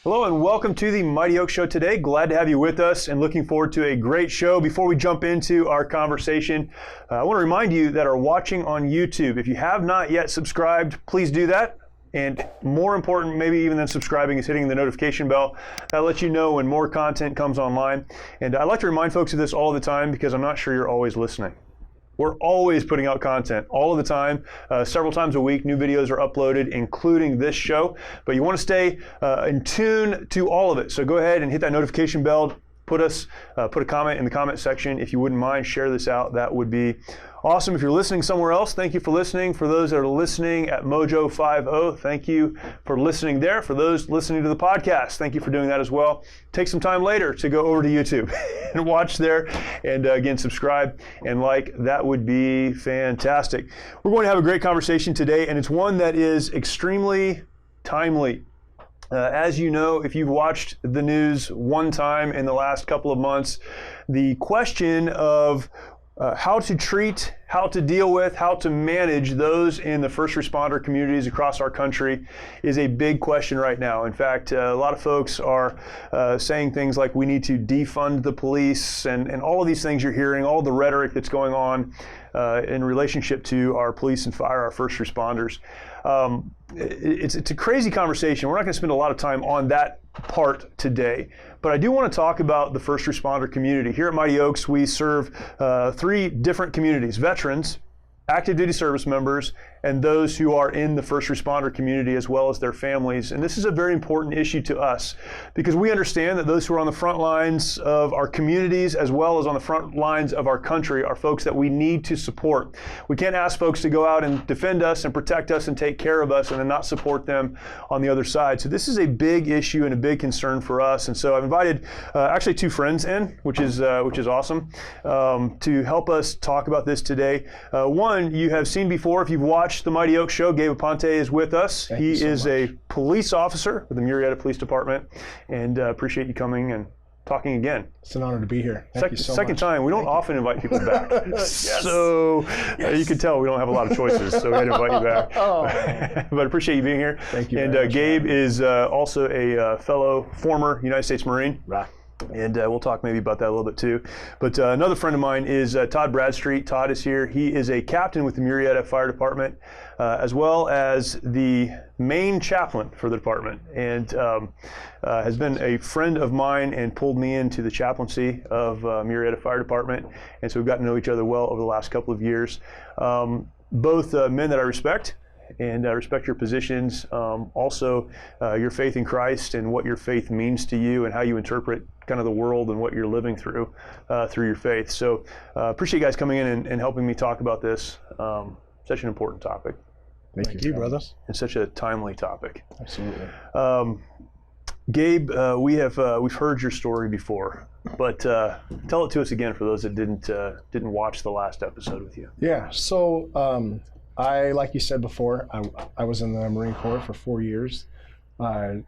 Hello and welcome to the Mighty Oak Show today. Glad to have you with us and looking forward to a great show. Before we jump into our conversation, I want to remind you that are watching on YouTube, if you have not yet subscribed, please do that. And more important, maybe even than subscribing, is hitting the notification bell. That lets you know when more content comes online. And I like to remind folks of this all the time because I'm not sure you're always listening. We're always putting out content all of the time, several times a week. New videos are uploaded, including this show. But you want to stay in tune to all of it. So go ahead and hit that notification bell. Put a comment in the comment section if you wouldn't mind. Share this out. That would be awesome. If you're listening somewhere else, thank you for listening. For those that are listening at Mojo 50, thank you for listening there. For those listening to the podcast, thank you for doing that as well. Take some time later to go over to YouTube and watch there. And again, subscribe and like. That would be fantastic. We're going to have a great conversation today, and it's one that is extremely timely. As you know, if you've watched the news one time in the last couple of months, the question of how to treat, how to deal with, how to manage those in the first responder communities across our country is a big question right now. In fact, a lot of folks are saying things like we need to defund the police and all of these things you're hearing, all the rhetoric that's going on in relationship to our police and fire, our first responders. It's a crazy conversation. We're not going to spend a lot of time on that part today, but I do want to talk about the first responder community. Here at Mighty Oaks, we serve three different communities: veterans, active duty service members, and those who are in the first responder community as well as their families. And this is a very important issue to us because we understand that those who are on the front lines of our communities as well as on the front lines of our country are folks that we need to support. We can't ask folks to go out and defend us and protect us and take care of us and then not support them on the other side. So this is a big issue and a big concern for us. And so I've invited actually two friends in, which is awesome, to help us talk about this today. One you have seen before if you've watched the Mighty Oak Show. Gabe Aponte is with us. He is a police officer with the Murrieta Police Department, and appreciate you coming and talking again. It's an honor to be here. Thank you so much. Second time. We don't often invite people back. Yes. So you can tell we don't have a lot of choices, so we had to invite you back. But appreciate you being here. Thank you. And Gabe is also a fellow former United States Marine. Right. And we'll talk maybe about that a little bit too. But another friend of mine is Todd Bradstreet. Todd is here. He is a captain with the Murrieta Fire Department, as well as the main chaplain for the department, and has been a friend of mine and pulled me into the chaplaincy of Murrieta Fire Department. And so we've gotten to know each other well over the last couple of years. Both men that I respect. And I respect your positions, also your faith in Christ and what your faith means to you and how you interpret kind of the world and what you're living through your faith. So appreciate you guys coming in and helping me talk about this. Such an important topic. Thank you, brother. And such a timely topic. Absolutely. Gabe, we've heard your story before, but tell it to us again for those that didn't watch the last episode with you. Yeah. So I, like you said before, I was in the Marine Corps for 4 years. I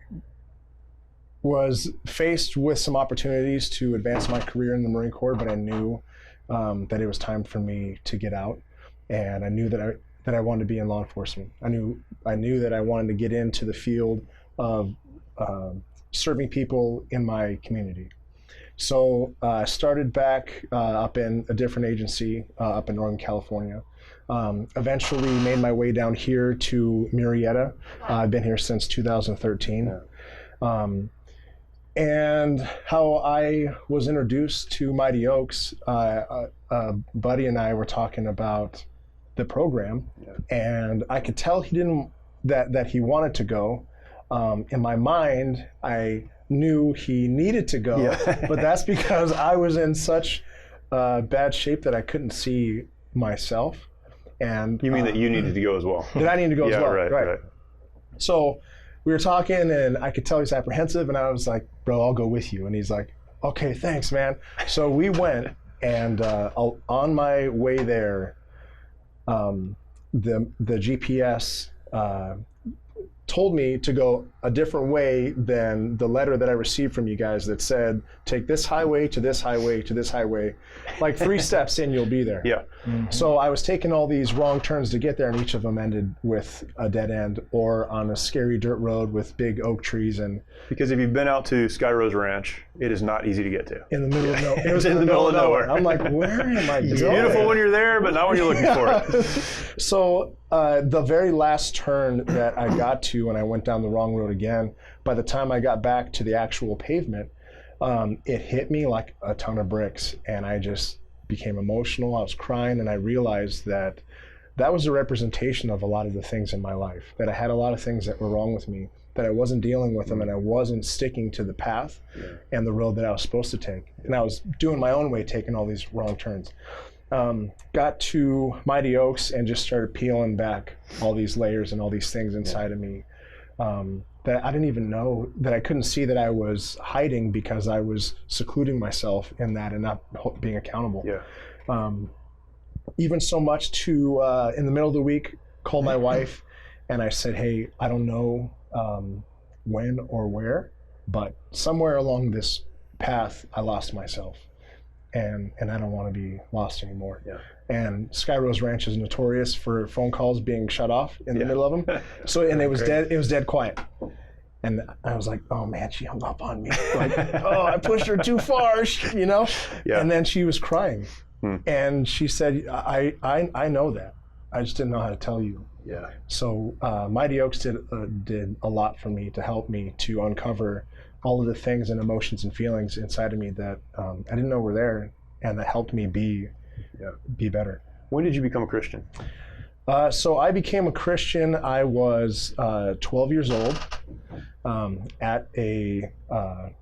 was faced with some opportunities to advance my career in the Marine Corps, but I knew that it was time for me to get out, and I knew that I wanted to be in law enforcement. I knew that I wanted to get into the field of serving people in my community. So I started back up in a different agency up in Northern California. Eventually made my way down here to Murrieta. I've been here since 2013. And how I was introduced to Mighty Oaks, a buddy and I were talking about the program, and I could tell he didn't, that he wanted to go. In my mind, I knew he needed to go, but that's because I was in such bad shape that I couldn't see myself. And you mean that you needed to go as well? That I needed to go as well, right. So we were talking, and I could tell he's apprehensive, and I was like, bro, I'll go with you. And he's like, okay, thanks, man. So we went, and on my way there, the GPS told me to go a different way than the letter that I received from you guys that said, take this highway to this highway to this highway. Like 3 steps in, you'll be there. Yeah. Mm-hmm. So I was taking all these wrong turns to get there, and each of them ended with a dead end or on a scary dirt road with big oak trees. And because if you've been out to Sky Rose Ranch, it is not easy to get to. In the middle of nowhere. It was in the middle of nowhere. I'm like, where am I going? It's beautiful when you're there, but not when you're looking for it. So the very last turn that I got to when I went down the wrong road again, by the time I got back to the actual pavement, it hit me like a ton of bricks, and I just became emotional. I was crying, and I realized that that was a representation of a lot of the things in my life, that I had a lot of things that were wrong with me, that I wasn't dealing with them, and I wasn't sticking to the path and the road that I was supposed to take. And I was doing my own way, taking all these wrong turns. Got to Mighty Oaks and just started peeling back all these layers and all these things inside of me that I didn't even know, that I couldn't see that I was hiding because I was secluding myself in that and not being accountable. Yeah. Even so much to, in the middle of the week, call my wife, and I said, hey, I don't know when or where, but somewhere along this path, I lost myself. And I don't want to be lost anymore. Yeah. And Sky Rose Ranch is notorious for phone calls being shut off in the middle of them. So, and it was dead. It was dead quiet. And I was like, oh man, she hung up on me. Like, oh, I pushed her too far, you know. Yeah. And then she was crying, and she said, I know that. I just didn't know how to tell you. Yeah. So Mighty Oaks did a lot for me to help me to uncover all of the things and emotions and feelings inside of me that I didn't know were there, and that helped me be better. When did you become a Christian? So I became a Christian. I was 12 years old at a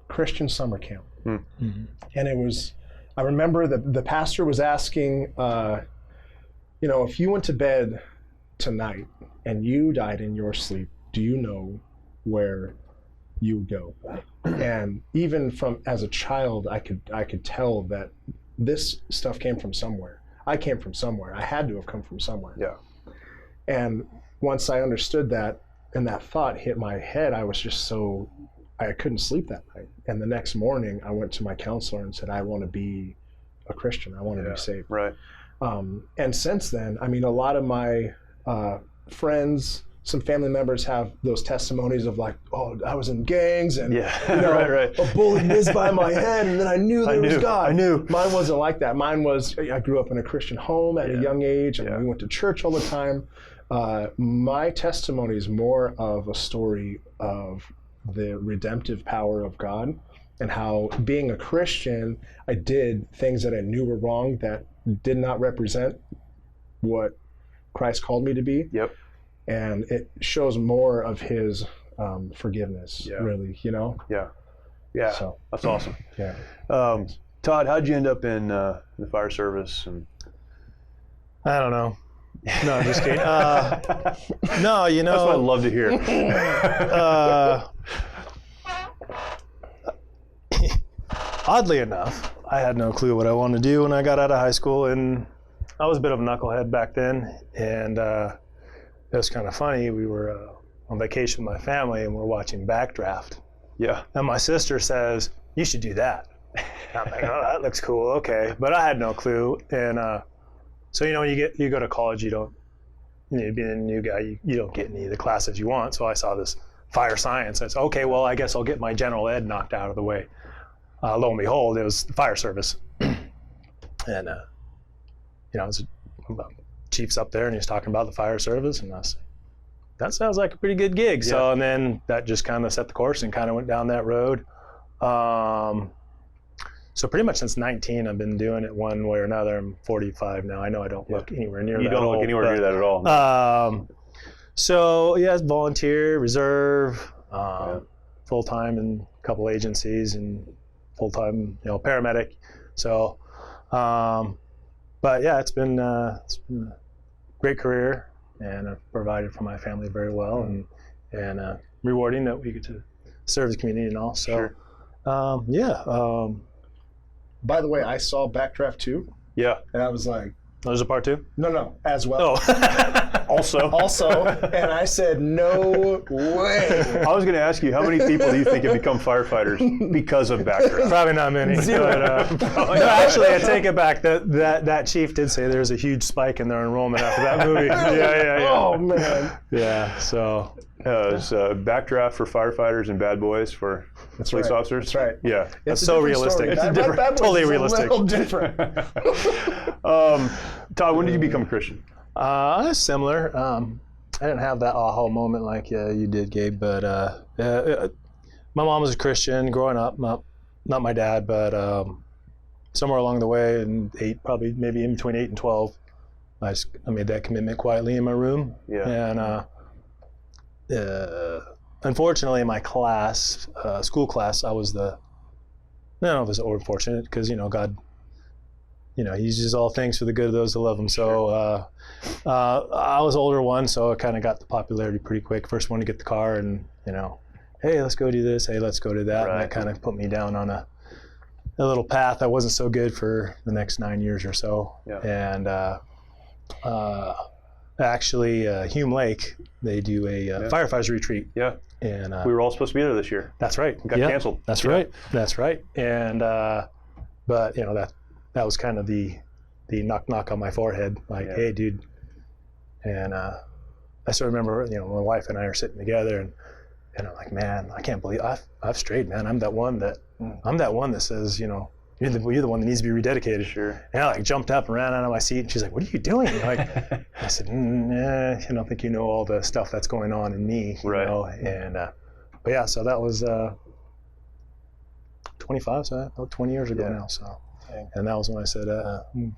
Christian summer camp. Mm-hmm. And it was, I remember the pastor was asking, if you went to bed tonight and you died in your sleep, do you know where you would go? And even from as a child, I could tell that this stuff came from somewhere. I came from somewhere. I had to have come from somewhere. Yeah. And once I understood that, and that thought hit my head, I was just I couldn't sleep that night. And the next morning, I went to my counselor and said, I want to be a Christian. I want to be saved. Right. And since then, I mean, a lot of my friends, some family members have those testimonies of like, oh, I was in gangs and right. a bullet whizzed by my head, and then I knew there was God. I knew. Mine wasn't like that. Mine was, I grew up in a Christian home at a young age, and we went to church all the time. My testimony is more of a story of the redemptive power of God, and how being a Christian, I did things that I knew were wrong that did not represent what Christ called me to be. Yep. And it shows more of his forgiveness, really, Yeah. So, that's awesome. Yeah. Todd, how'd you end up in the fire service? And I don't know. No, I'm just kidding. No, that's what I'd love to hear. Oddly enough, I had no clue what I wanted to do when I got out of high school, and I was a bit of a knucklehead back then, and it was kind of funny. We were on vacation with my family, and we're watching Backdraft. Yeah. And my sister says, you should do that. And I'm like, oh, that looks cool, okay. But I had no clue, and so you go to college, being a new guy, you don't get any of the classes you want. So I saw this fire science. I said, okay, well, I guess I'll get my general ed knocked out of the way. Lo and behold, it was the fire service. And, it was chief's up there, and he's talking about the fire service, and I was like, that sounds like a pretty good gig. So, and then that just kind of set the course and kind of went down that road. So pretty much since 19, I've been doing it one way or another. I'm 45 now. I know I don't look anywhere near that. You don't look anywhere near that at all. No. So it's volunteer, reserve, full-time in a couple agencies, and full-time, paramedic. So, but yeah, it's been a great career, and I've provided for my family very well, and rewarding that we get to serve the community and all. So, sure. By the way, I saw Backdraft 2. Yeah. And I was like, there's a part 2? No, as well. Oh. Also, and I said, no way. I was going to ask you, how many people do you think have become firefighters because of backdraft? Probably not many. Zero. But, no, actually, I take it back. That chief did say there's a huge spike in their enrollment after that movie. Yeah. Oh, man. Yeah, so. It's backdraft for firefighters and bad boys for police officers. That's right. Yeah. That's so realistic. It's It's different. Totally realistic. A little different. Todd, when did you become a Christian? Similar. I didn't have that aha moment like you did, Gabe, but my mom was a Christian growing up. Not my dad, but somewhere along the way, probably maybe in between 8 and 12, I made that commitment quietly in my room. Yeah. And unfortunately, in my class, school class, I was I don't know if it's unfortunate because, God, he uses all things for the good of those that love him. So I was older one, so I kind of got the popularity pretty quick. First one to get the car and, hey, let's go do this. Hey, let's go do that. Right. And that kind of put me down on a little path that wasn't so good for the next 9 years or so. Yeah. And actually, Hume Lake, they do a firefighters retreat. Yeah. And we were all supposed to be there this year. That's right. It got canceled. That's right. That's right. And but that was kind of the knock on my forehead, like, hey, dude. And I still remember, my wife and I are sitting together, and I'm like, man, I can't believe I've strayed, man. I'm that one that says, you're the one that needs to be rededicated. Sure. And I jumped up and ran out of my seat, and she's like, what are you doing? I said, I don't think you know all the stuff that's going on in me, right. And but yeah, so that was 25, so about 20 years ago now. So, and that was when I said, I'm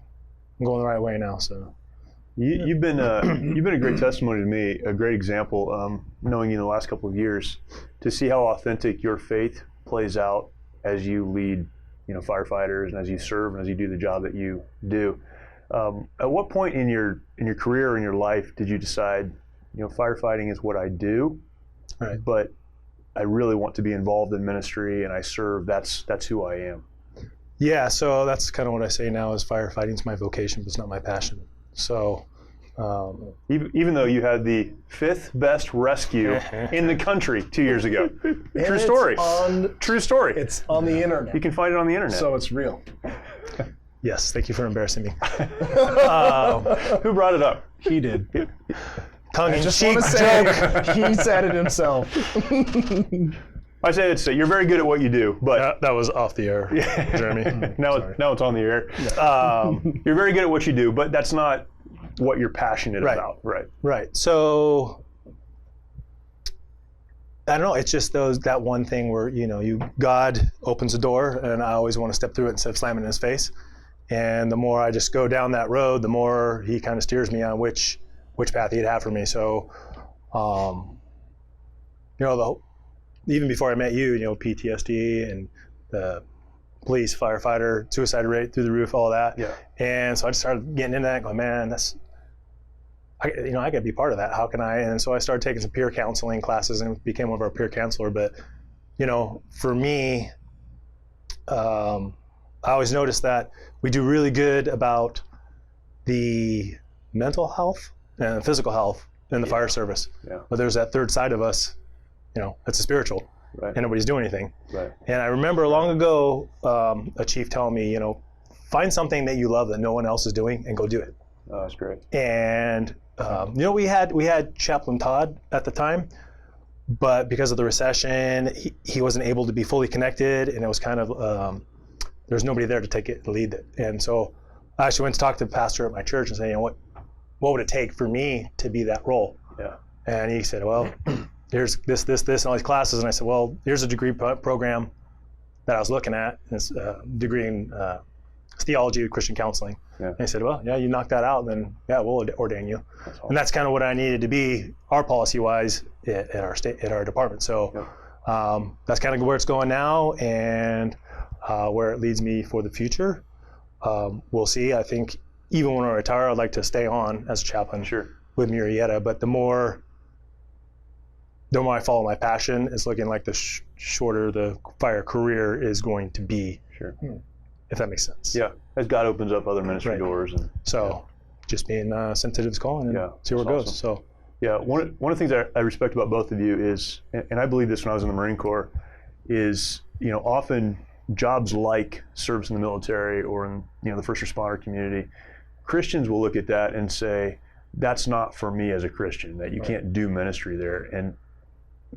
going the right way now. So. You've been a great testimony to me, a great example, knowing you in the last couple of years, to see how authentic your faith plays out as you lead, firefighters, and as you serve, and as you do the job that you do. At what point in your career or in your life did you decide, firefighting is what I do, right, but I really want to be involved in ministry and I serve. That's who I am. Yeah, so that's kind of what I say now is firefighting is my vocation, but it's not my passion. So, even though you had the 5th best rescue in the country 2 years ago, true story. True story. It's on the internet. You can find it on the internet. So it's real. Yes, thank you for embarrassing me. Who brought it up? He did. Tongue-in-cheek joke. He said it himself. I say it's you're very good at what you do, but that was off the air, Jeremy. now it's on the air. You're very good at what you do, but that's not what you're passionate about. Right. So I don't know. It's just that one thing where God opens a door, and I always want to step through it instead of slamming in his face. And the more I just go down that road, the more he kind of steers me on which path he'd have for me. So, even before I met you, PTSD and the police, firefighter, suicide rate through the roof, all that. Yeah. And so I just started getting into that, going, man, I got to be part of that. How can I? And so I started taking some peer counseling classes and became one of our peer counselor. But, for me, I always noticed that we do really good about the mental health and physical health in the fire service. Yeah. But there's that third side of us, it's a spiritual, and nobody's doing anything. Right. And I remember long ago, a chief telling me, find something that you love that no one else is doing and go do it. Oh, that's great. And, we had Chaplain Todd at the time, but because of the recession, he wasn't able to be fully connected, and it was kind of, there's nobody there to take it and lead it. And so I actually went to talk to the pastor at my church and say, what would it take for me to be that role? Yeah. And he said, well, here's this, and all these classes. And I said, well, here's a degree program that I was looking at. It's a degree in theology of Christian counseling. Yeah. And he said, well, yeah, you knock that out, then we'll ordain you. That's awesome. And that's kind of what I needed to be, our policy-wise, at our department. So that's kind of where it's going now, and where it leads me for the future. We'll see. I think even when I retire, I'd like to stay on as a chaplain with Murrieta, but the more I follow my passion, it's looking like the shorter the fire career is going to be. Sure. If that makes sense. Yeah, as God opens up other ministry doors. And so just being sensitive to calling and see where it goes. Awesome. So, yeah, one of the things I respect about both of you is, and I believe this when I was in the Marine Corps, is often jobs like service in the military or in the first responder community, Christians will look at that and say, that's not for me as a Christian, that you can't do ministry there. And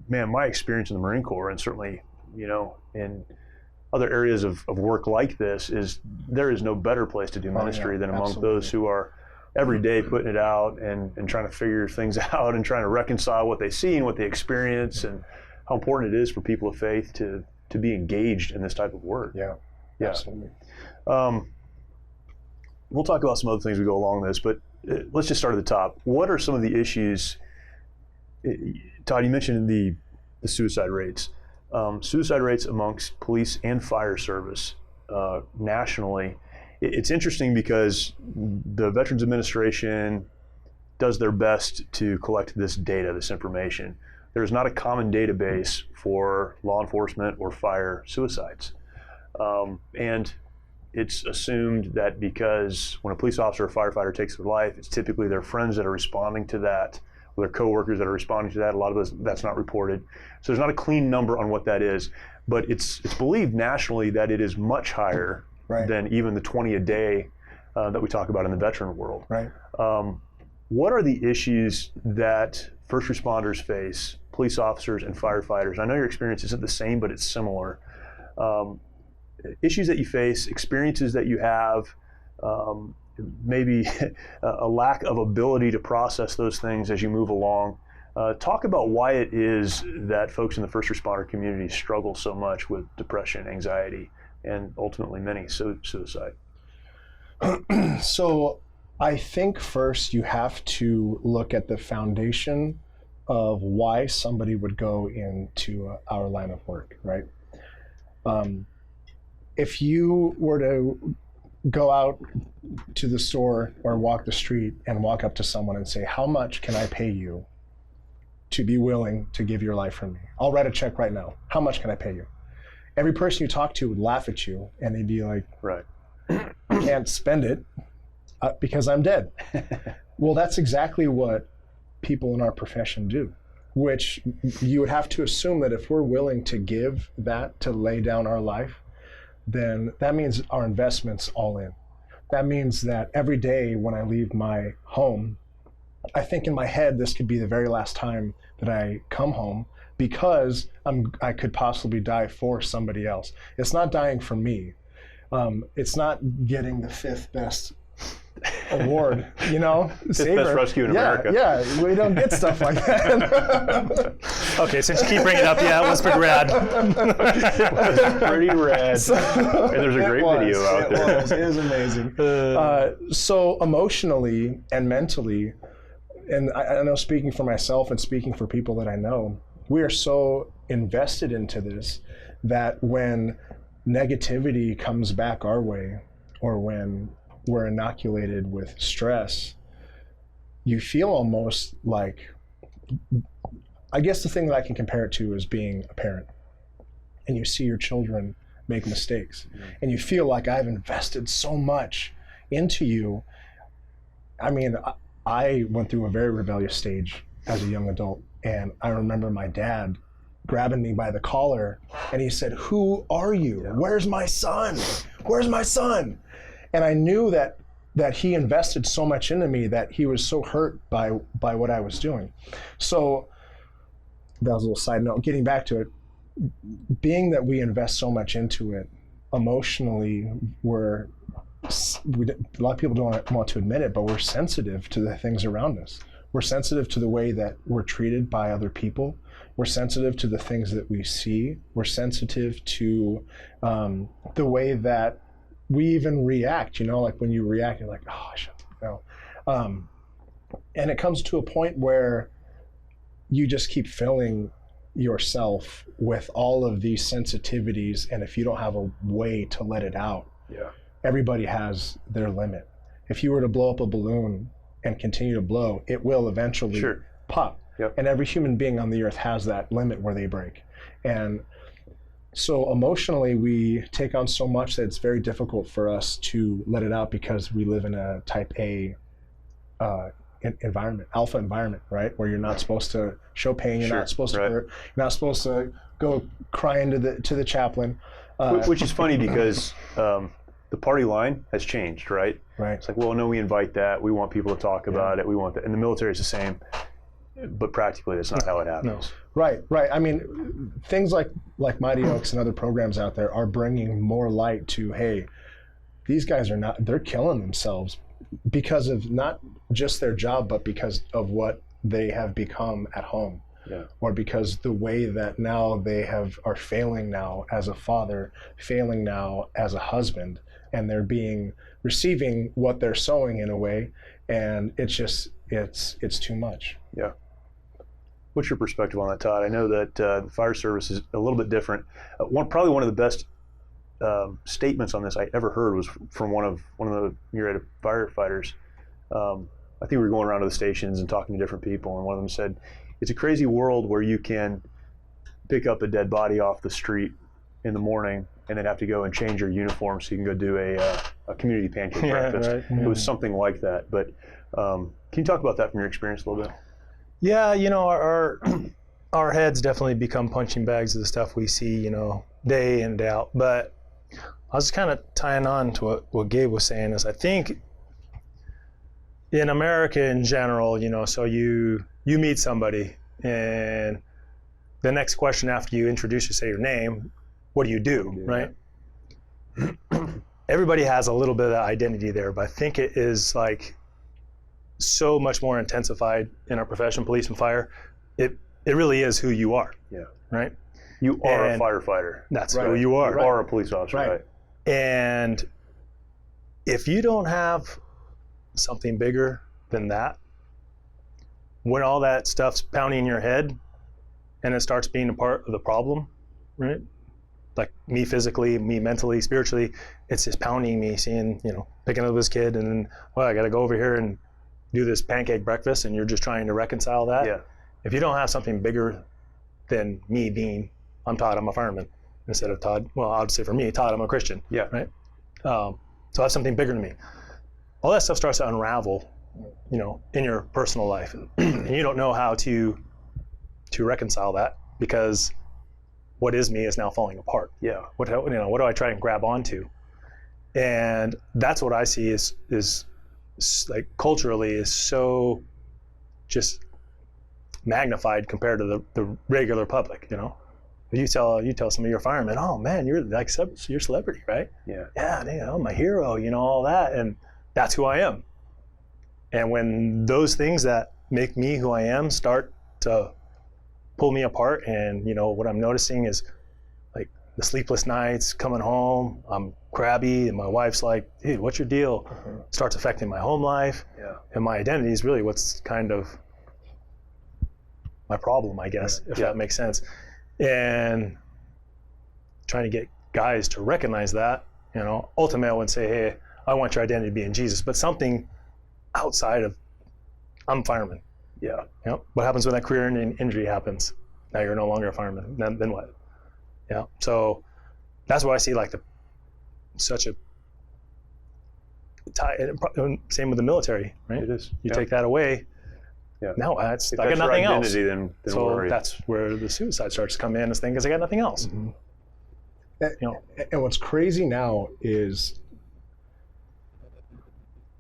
man, my experience in the Marine Corps, and certainly in other areas of work like this, is there is no better place to do ministry than among those who are every day putting it out and trying to figure things out and trying to reconcile what they see and what they experience, and how important it is for people of faith to be engaged in this type of work. Yeah. Absolutely. We'll talk about some other things as we go along this, but let's just start at the top. What are some of the issues? Todd, you mentioned the suicide rates. Suicide rates amongst police and fire service nationally. It's interesting because the Veterans Administration does their best to collect this data, this information. There is not a common database for law enforcement or fire suicides. And it's assumed that because when a police officer or firefighter takes their life, it's typically their friends that are responding to that, or their coworkers that are responding to that. A lot of that's not reported. So there's not a clean number on what that is, but it's believed nationally that it is much higher than even the 20 a day that we talk about in the veteran world. Right. What are the issues that first responders face, police officers and firefighters? I know your experience isn't the same, but it's similar. Issues that you face, experiences that you have, maybe a lack of ability to process those things as you move along. Talk about why it is that folks in the first responder community struggle so much with depression, anxiety, and ultimately many suicide. So I think first you have to look at the foundation of why somebody would go into our line of work, right? If you were to go out to the store or walk the street and walk up to someone and say, how much can I pay you to be willing to give your life for me? I'll write a check right now. How much can I pay you? Every person you talk to would laugh at you and they'd be like, right, I can't spend it because I'm dead. Well, that's exactly what people in our profession do, which you would have to assume that if we're willing to give that, to lay down our life, then that means our investment's all in. That means that every day when I leave my home, I think in my head this could be the very last time that I come home, because I could possibly die for somebody else. It's not dying for me. It's not getting the 5th best award, Fifth best rescue in America. Yeah, we don't get stuff like that. Okay, since you keep bringing it up, it was pretty rad. It was pretty rad. And there's a great video out there. It was amazing. So emotionally and mentally, and I know, speaking for myself and speaking for people that I know, we are so invested into this that when negativity comes back our way, or when we're inoculated with stress, you feel almost like, I guess the thing that I can compare it to is being a parent, and you see your children make mistakes, and you feel like, I've invested so much into you. I mean, I went through a very rebellious stage as a young adult, and I remember my dad grabbing me by the collar, and he said, "Who are you? Where's my son? Where's my son?" And I knew that he invested so much into me, that he was so hurt by what I was doing. So that was a little side note. Getting back to it, being that we invest so much into it, emotionally, a lot of people don't want to admit it, but we're sensitive to the things around us. We're sensitive to the way that we're treated by other people. We're sensitive to the things that we see. We're sensitive to the way that we even react, like when you react, you're like, oh, I shouldn't, and it comes to a point where you just keep filling yourself with all of these sensitivities, and if you don't have a way to let it out, everybody has their limit. If you were to blow up a balloon and continue to blow, it will eventually pop. Yep. And every human being on the earth has that limit where they break. And so emotionally, we take on so much that it's very difficult for us to let it out, because we live in a type A environment, alpha environment, right? Where you're not supposed to show pain, you're Sure, not supposed to right. hurt, you're not supposed to go crying to the chaplain. Which is funny because the party line has changed, right? Right. It's like, well, no, we invite that. We want people to talk about it. We want that. And the military is the same, but practically that's not how it happens. Right. I mean, things like Mighty Oaks and other programs out there are bringing more light to, hey, these guys they're killing themselves because of not just their job, but because of what they have become at home. Yeah. Or because the way that now they are failing now as a father, failing now as a husband, and they're receiving what they're sowing in a way, and it's too much. Yeah. What's your perspective on that, Todd? I know that the fire service is a little bit different. Probably one of the best statements on this I ever heard was from one of the Murrieta firefighters. I think we were going around to the stations and talking to different people, and one of them said, "It's a crazy world where you can pick up a dead body off the street in the morning and then have to go and change your uniform so you can go do a community pancake breakfast." Right. It was something like that. But can you talk about that from your experience a little bit? Yeah, our heads definitely become punching bags of the stuff we see, day in, day out. But I was kind of tying on to what Gabe was saying is I think in America in general, so you meet somebody and the next question after you introduce, you say your name, what do you do, right? Everybody has a little bit of that identity there, but I think it is like so much more intensified in our profession, police and fire. It really is who you are. Yeah. Right? You are a firefighter. That's Right. who you are. You are a police officer, right? And if you don't have something bigger than that, when all that stuff's pounding in your head and it starts being a part of the problem, right? Like me physically, me mentally, spiritually, it's just pounding me, seeing, picking up this kid and then, I got to go over here and do this pancake breakfast, and you're just trying to reconcile that. Yeah. If you don't have something bigger than me being, I'm Todd, I'm a fireman, instead of Todd, well, I would say for me, Todd, I'm a Christian. Yeah. Right? So that's something bigger than me. All that stuff starts to unravel, in your personal life. And you don't know how to reconcile that because what is me is now falling apart. Yeah. What do I try and grab onto? And that's what I see is like culturally is so just magnified compared to the regular public. You tell some of your firemen, oh man, you're like you're celebrity, right? Yeah. Yeah, I'm a hero, all that, and that's who I am. And when those things that make me who I am start to pull me apart, and what I'm noticing is like the sleepless nights, coming home, I'm crabby, and my wife's like, dude, what's your deal? Starts affecting my home life. Yeah. And my identity is really what's kind of my problem, I guess, if that makes sense. And trying to get guys to recognize that, ultimately I would say, hey, I want your identity to be in Jesus, but something outside of, I'm fireman. Yeah. What happens when that career injury happens? Now you're no longer a fireman. Then what? Yeah. So that's why I see like such a tie. Same with the military, right? It is. You take that away. Yeah. Now I If got that's nothing your else. identity, then So worry. that's where the suicide starts to come in, is because I got nothing else. Mm-hmm. And what's crazy now is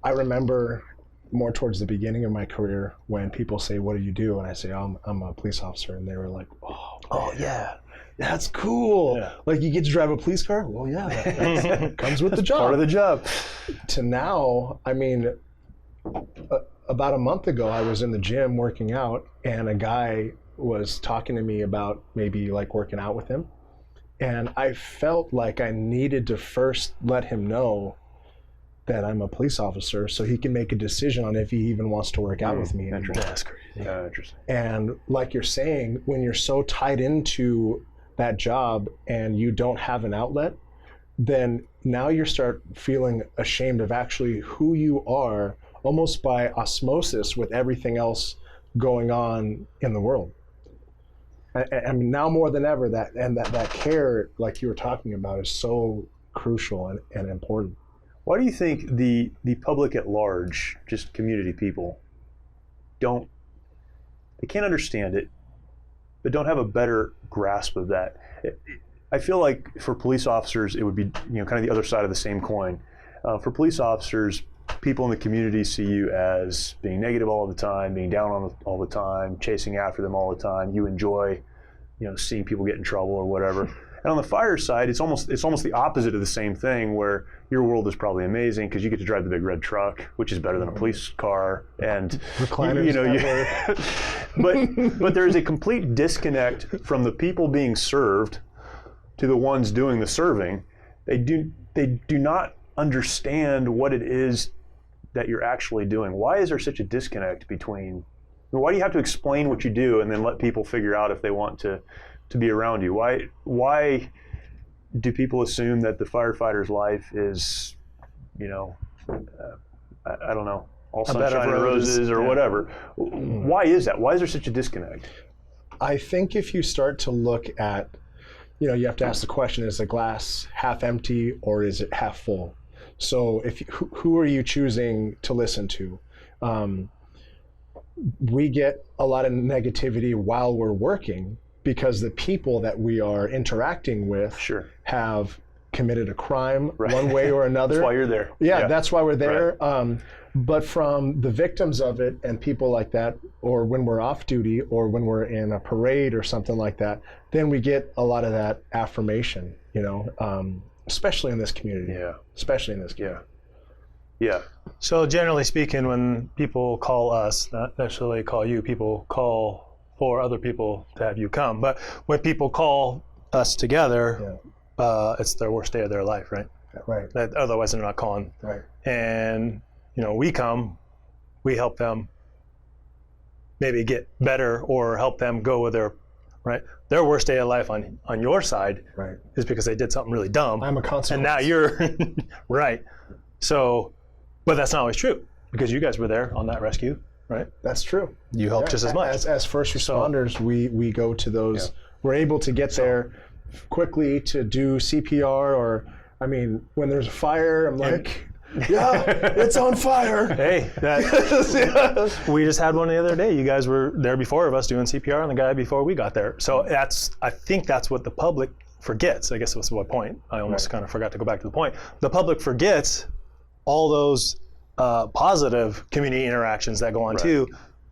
I remember more towards the beginning of my career when people say, what do you do? And I say, I'm a police officer. And they were like, oh yeah, that's cool. Yeah. Like you get to drive a police car? Well, yeah, that comes with the job. Part of the job. To now, I mean, about a month ago, I was in the gym working out, and a guy was talking to me about maybe like working out with him. And I felt like I needed to first let him know that I'm a police officer so he can make a decision on if he even wants to work out with me anymore. That's crazy. Interesting. And like you're saying, when you're so tied into that job and you don't have an outlet, then now you start feeling ashamed of actually who you are, almost by osmosis with everything else going on in the world. I mean, now more than ever, that care, like you were talking about, is so crucial and important. Why do you think the public at large, just community people, they can't understand it, but don't have a better grasp of that? I feel like for police officers, it would be kind of the other side of the same coin. For police officers, people in the community see you as being negative all the time, being down on all the time, chasing after them all the time. You enjoy, seeing people get in trouble or whatever. And on the fire side, it's almost the opposite of the same thing, where your world is probably amazing because you get to drive the big red truck, which is better than a police car, and recliners. But there is a complete disconnect from the people being served to the ones doing the serving. They do not understand what it is that you're actually doing. Why is there such a disconnect between? Why do you have to explain what you do and then let people figure out if they want to be around you? Why do people assume that the firefighter's life is, I don't know, all sunshine and roses or whatever? Why is that? Why is there such a disconnect? I think if you start to look at, you have to ask the question: is the glass half empty or is it half full? So who are you choosing to listen to? We get a lot of negativity while we're working because the people that we are interacting with have committed a crime one way or another. That's why you're there. Yeah, that's why we're there. Right. But from the victims of it and people like that, or when we're off duty or when we're in a parade or something like that, then we get a lot of that affirmation, especially in this community. Yeah. Especially in this community. Yeah. So generally speaking, when people call us, not necessarily call you, people call for other people to have you come. But when people call us together, it's their worst day of their life, right? Right. Otherwise, they're not calling. Right. And we come, we help them maybe get better or help them go with their worst day of life on your side is because they did something really dumb. I'm a consequence. And now you're right. So, but that's not always true because you guys were there on that rescue, right? That's true. You helped just as much. As first responders, we go to those. We're able to get there quickly to do CPR or, when there's a fire, I'm like, yeah, it's on fire. Hey, we just had one the other day. You guys were there before us doing CPR on the guy before we got there. So I think that's what the public forgets. I guess that's my point. I almost kind of forgot to go back to the point. The public forgets all those positive community interactions that go on too.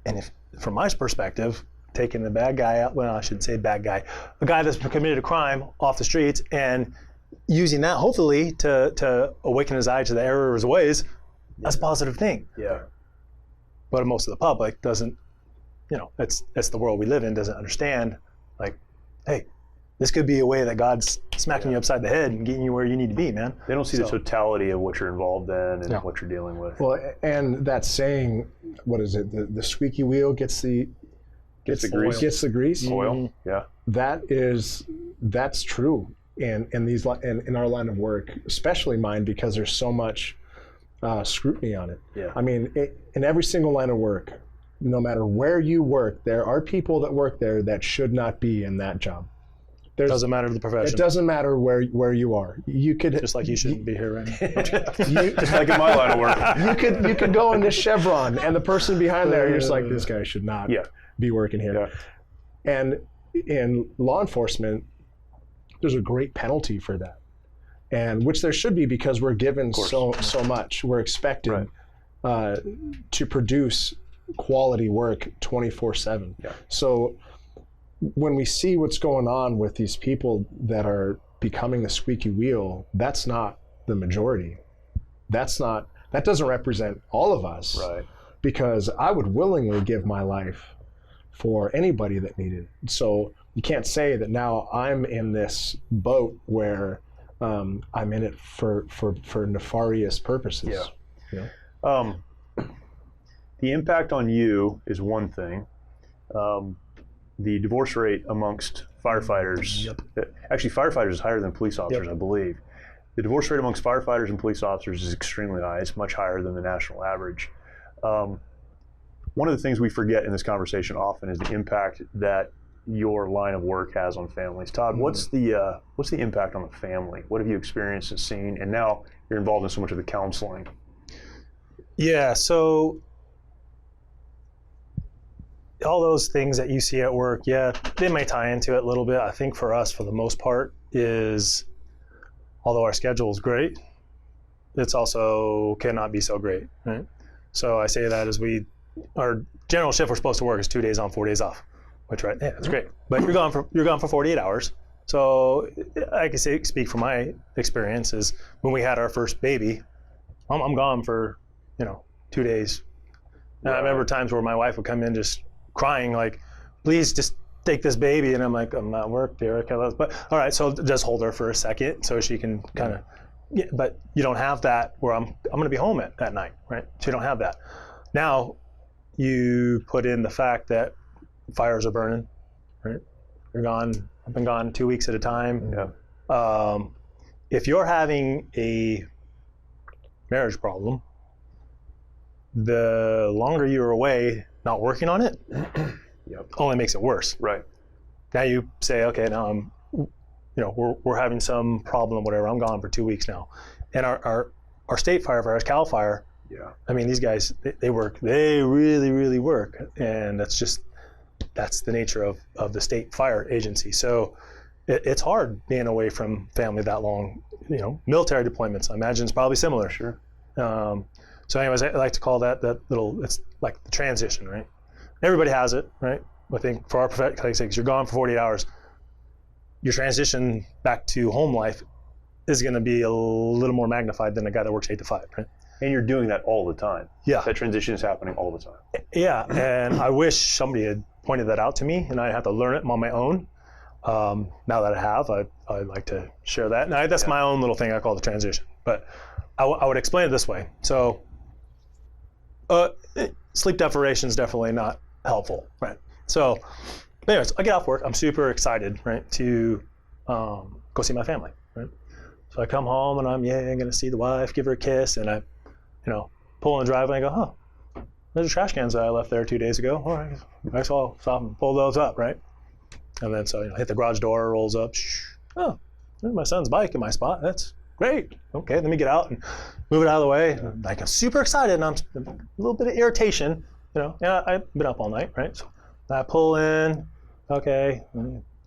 And if, from my perspective, taking the bad guy out, well, I shouldn't say bad guy, a guy that's committed a crime off the streets and using that hopefully to awaken his eye to the error of his ways, that's a positive thing. Yeah. But most of the public doesn't, that's the world we live in, doesn't understand, like, hey, this could be a way that God's smacking you upside the head and getting you where you need to be, man. They don't see the totality of what you're involved in and what you're dealing with. Well, and that saying, what is it? The squeaky wheel gets the grease. Gets the grease. Oil. Yeah. That's true. In our line of work, especially mine, because there's so much scrutiny on it. Yeah. In every single line of work, no matter where you work, there are people that work there that should not be in that job. It doesn't matter the profession. It doesn't matter where you are. You could just like you shouldn't be here right now. Just like in my line of work. You could go into Chevron, and the person behind there, you're just like, this guy should not be working here. Yeah. And in law enforcement, there's a great penalty for that, and which there should be because we're given so much. We're expected to produce quality work 24/7. Yeah. So when we see what's going on with these people that are becoming the squeaky wheel, that's not the majority. That doesn't represent all of us. Right. Because I would willingly give my life for anybody that needed it. So you can't say that now I'm in this boat where I'm in it for nefarious purposes. Yeah. The impact on you is one thing. The divorce rate amongst firefighters, actually firefighters is higher than police officers, I believe. The divorce rate amongst firefighters and police officers is extremely high. It's much higher than the national average. One of the things we forget in this conversation often is the impact that your line of work has on families. Todd, what's the impact on the family? What have you experienced and seen? And now you're involved in so much of the counseling. Yeah, so all those things that you see at work, yeah, they may tie into it a little bit. I think for us, for the most part, is although our schedule is great, it's also cannot be so great, right? So I say that as our general shift we're supposed to work is 2 days on, 4 days off, which, right, yeah, that's great. But you're gone for 48 hours. So I can speak from my experience is when we had our first baby, I'm gone for 2 days. And I remember times where my wife would come in just crying, like, please just take this baby. And I'm like, I'm at work, dear. Okay, but all right, so just hold her for a second so she can kind of, but you don't have that where I'm going to be home at night, right? So you don't have that. Now you put in the fact that fires are burning, right? You're gone. I've been gone 2 weeks at a time. Yeah. If you're having a marriage problem, the longer you're away not working on it, only makes it worse. Right. Now you say, okay, now we're having some problem, whatever. I'm gone for 2 weeks now, and our state firefighters, Cal Fire. Yeah. I mean, these guys, they work. They really, really work, and that's the nature of the state fire agency. So it's hard being away from family that long. Military deployments, I imagine, is probably similar. Sure. So anyways, I like to call that little, it's like the transition, right? Everybody has it, right? I think for our profession, like I say, because you're gone for 40 hours, your transition back to home life is going to be a little more magnified than a guy that works 8 to 5, right? And you're doing that all the time. Yeah. That transition is happening all the time. Yeah, and I wish somebody had pointed that out to me, and I had to learn it on my own. Now that I have, I'd like to share that. And that's my own little thing I call the transition. But I would explain it this way. So sleep deprivation is definitely not helpful, right? So anyways, I get off work. I'm super excited, right, to go see my family, right? So I come home and I'm going to see the wife, give her a kiss, and I, pull in the driveway and I go, there's trash cans that I left there 2 days ago. All right, I guess I'll stop and pull those up, right? And then so hit the garage door, rolls up. Oh, there's my son's bike in my spot. That's great. Okay, let me get out and move it out of the way. And I'm super excited, and I'm a little bit of irritation, and I've been up all night, right? So I pull in, okay,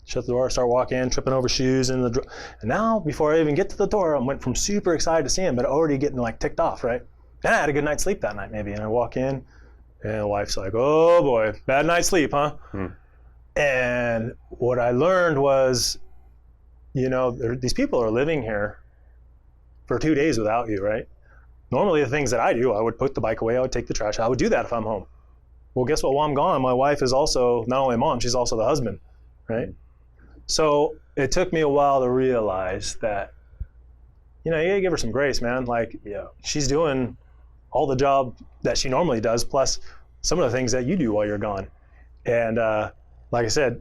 shut the door, start walking, tripping over shoes, and now before I even get to the door, I went from super excited to see him, but already getting like ticked off, right? And I had a good night's sleep that night, maybe, and I walk in, and the wife's like, "Oh boy, bad night's sleep, huh?" And what I learned was, these people are living here for 2 days without you, right? Normally the things that I do, I would put the bike away, I would take the trash, I would do that if I'm home. Well, guess what? While I'm gone, my wife is also not only a mom, she's also the husband, right? So it took me a while to realize that, you gotta give her some grace, man. Like, she's doing all the job that she normally does, plus some of the things that you do while you're gone. And like I said,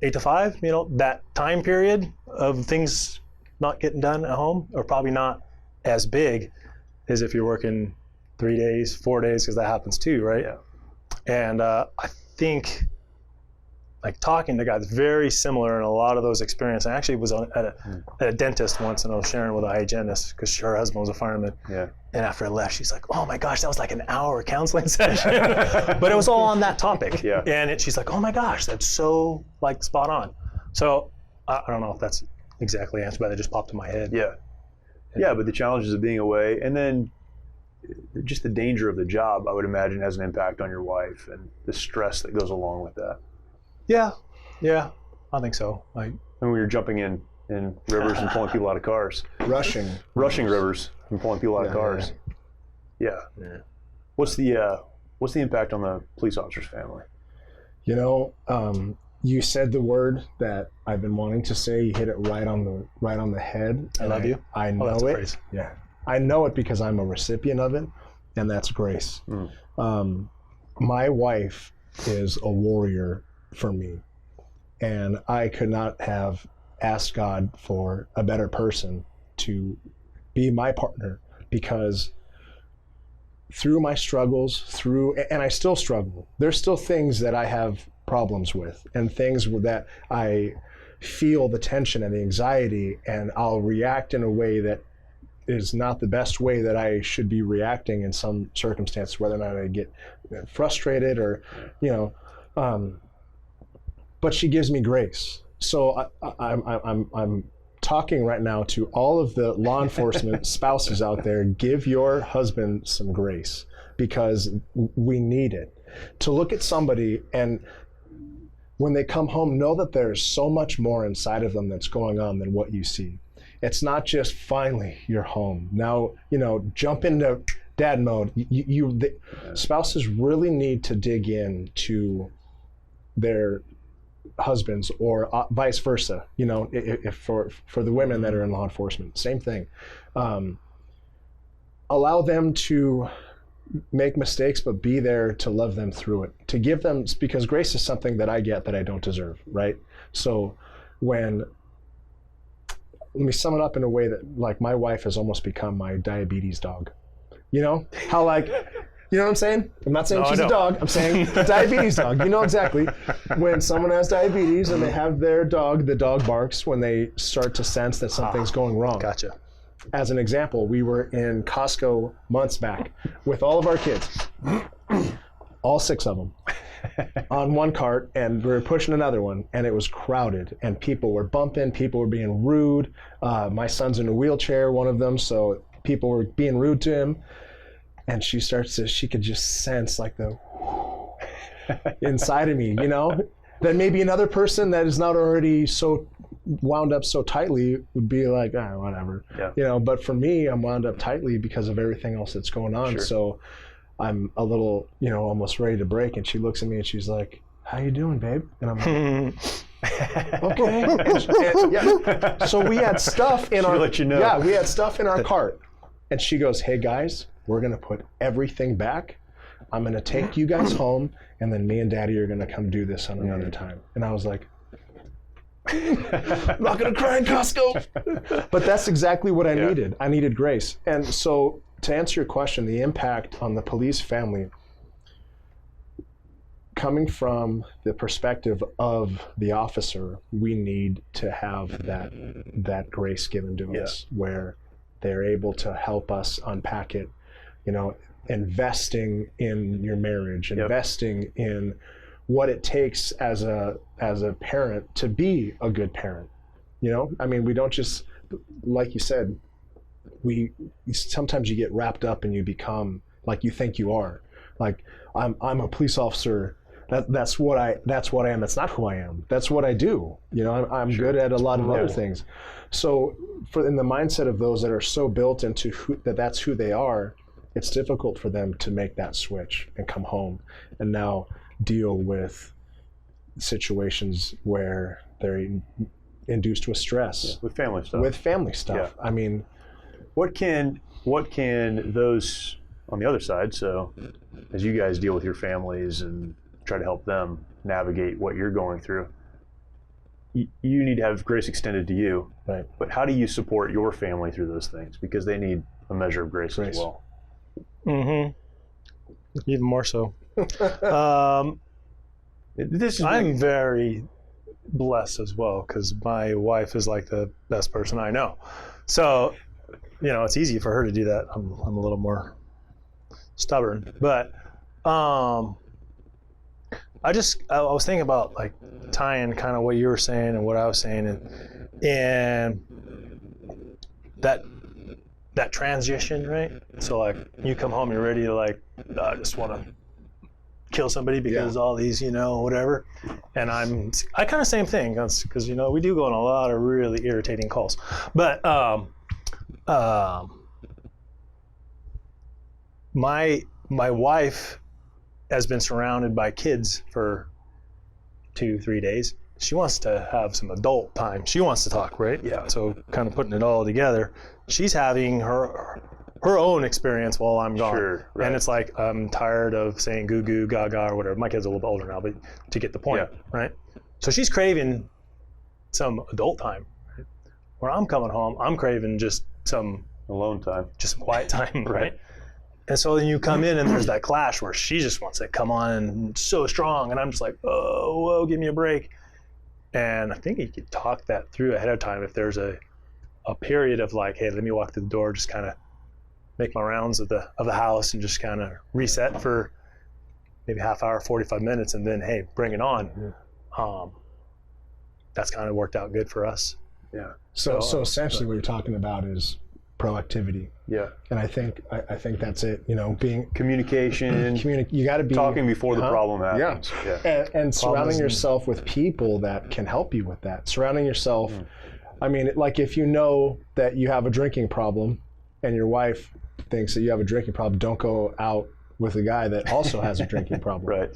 8 to 5, that time period of things not getting done at home are probably not as big as if you're working 3 days, 4 days, because that happens too, right? Yeah. And I think, like, talking to guys, very similar in a lot of those experiences. I actually was at a dentist once, and I was sharing with a hygienist because her husband was a fireman. Yeah. And after I left, she's like, "Oh my gosh, that was like an hour counseling session," but it was all on that topic. Yeah. And she's like, "Oh my gosh, that's so like spot on." So I don't know if that's exactly answered, but it just popped in my head. Yeah. Yeah, but the challenges of being away, and then just the danger of the job, I would imagine, has an impact on your wife and the stress that goes along with that. Yeah, I think so. And when you're jumping in rivers and pulling people out of cars. Rushing rivers and pulling people out of cars. Yeah. What's the impact on the police officer's family? You said the word that I've been wanting to say. You hit it right on the head. I love you. I know that's it. A phrase. Yeah, I know it because I'm a recipient of it, and that's grace. My wife is a warrior for me, and I could not have asked God for a better person to be my partner, because through my struggles, and I still struggle, there's still things that I have problems with, and things that I feel the tension and the anxiety, and I'll react in a way that is not the best way that I should be reacting in some circumstances, whether or not I get frustrated or, but she gives me grace. So I'm talking right now to all of the law enforcement spouses out there. Give your husband some grace, because we need it. To look at somebody and when they come home, know that there's so much more inside of them that's going on than what you see. It's not just finally you're home. Now, jump into dad mode. Spouses really need to dig in to their husbands, or vice versa. If for the women that are in law enforcement, same thing. Allow them to make mistakes, but be there to love them through it, to give them, because grace is something that I get that I don't deserve, right? So let me sum it up in a way that, like, my wife has almost become my diabetes dog. How, like, you know what I'm saying? I'm not saying she's a dog. I'm saying diabetes dog. You know exactly. When someone has diabetes and they have their dog, the dog barks when they start to sense that something's going wrong. Gotcha. As an example, we were in Costco months back with all of our kids, all 6 of them, on one cart, and we were pushing another one, and it was crowded, and people were bumping, people were being rude. My son's in a wheelchair, one of them, so people were being rude to him. And she could just sense, like, the inside of me, that maybe another person that is not already so wound up so tightly would be like, whatever. Yeah. But for me, I'm wound up tightly because of everything else that's going on. Sure. So I'm a little, almost ready to break. And she looks at me and she's like, "How you doing, babe?" And I'm like, "Okay." And so we had stuff in our, let you know. Yeah, we had stuff in our cart. And she goes, "Hey guys, we're going to put everything back. I'm going to take you guys home, and then me and Daddy are going to come do this on another time." And I was like, "I'm not going to cry in Costco." But that's exactly what I needed. I needed grace. And so, to answer your question, the impact on the police family, coming from the perspective of the officer, we need to have that grace given to us, where they're able to help us unpack it. Investing in your marriage, investing in what it takes as a parent to be a good parent. We don't just, like you said, sometimes you get wrapped up and you become like you think you are. Like, I'm a police officer. That's what I am. That's not who I am. That's what I do. I'm good at a lot of other things. So in the mindset of those that are so built into that's who they are, it's difficult for them to make that switch and come home and now deal with situations where they're induced with stress. With family stuff. Yeah. What can those on the other side, so as you guys deal with your families and try to help them navigate what you're going through, you need to have grace extended to you. Right. But how do you support your family through those things? Because they need a measure of grace. As well. Mm-hmm. Even more so. I'm very blessed as well, because my wife is like the best person I know. So, it's easy for her to do that. I'm a little more stubborn, but I was thinking about, like, tying kind of what you were saying and what I was saying, and that transition, right? So, like, you come home, you're ready to, like, I just want to kill somebody because all these, whatever. And I kind of same thing, because we do go on a lot of really irritating calls, but my wife has been surrounded by kids for 2-3 days. She wants to have some adult time. She wants to talk, right? Yeah. So kind of putting it all together, she's having her own experience while I'm gone. Sure, right. And it's like, I'm tired of saying goo goo, gaga, or whatever. My kid's a little bit older now, but to get the point, right? So she's craving some adult time. Right? Where I'm coming home, I'm craving just some alone time, just some quiet time, right? And so then you come in and there's that clash where she just wants to come on and so strong. And I'm just like, oh, whoa, give me a break. And I think you could talk that through ahead of time if there's a period of like, hey, let me walk through the door, just kind of make my rounds of the house and just kind of reset for maybe half hour, 45 minutes, and then, hey, bring it on. That's kind of worked out good for us. Yeah. So essentially what you're talking about is proactivity. Yeah. And I think that's it, you know, being communication. You got to be talking before the problem happens. Yeah. And surrounding yourself with people that can help you with that. Surrounding yourself. I mean, like if you know that you have a drinking problem and your wife thinks that you have a drinking problem, don't go out with a guy that also has a drinking problem. Right.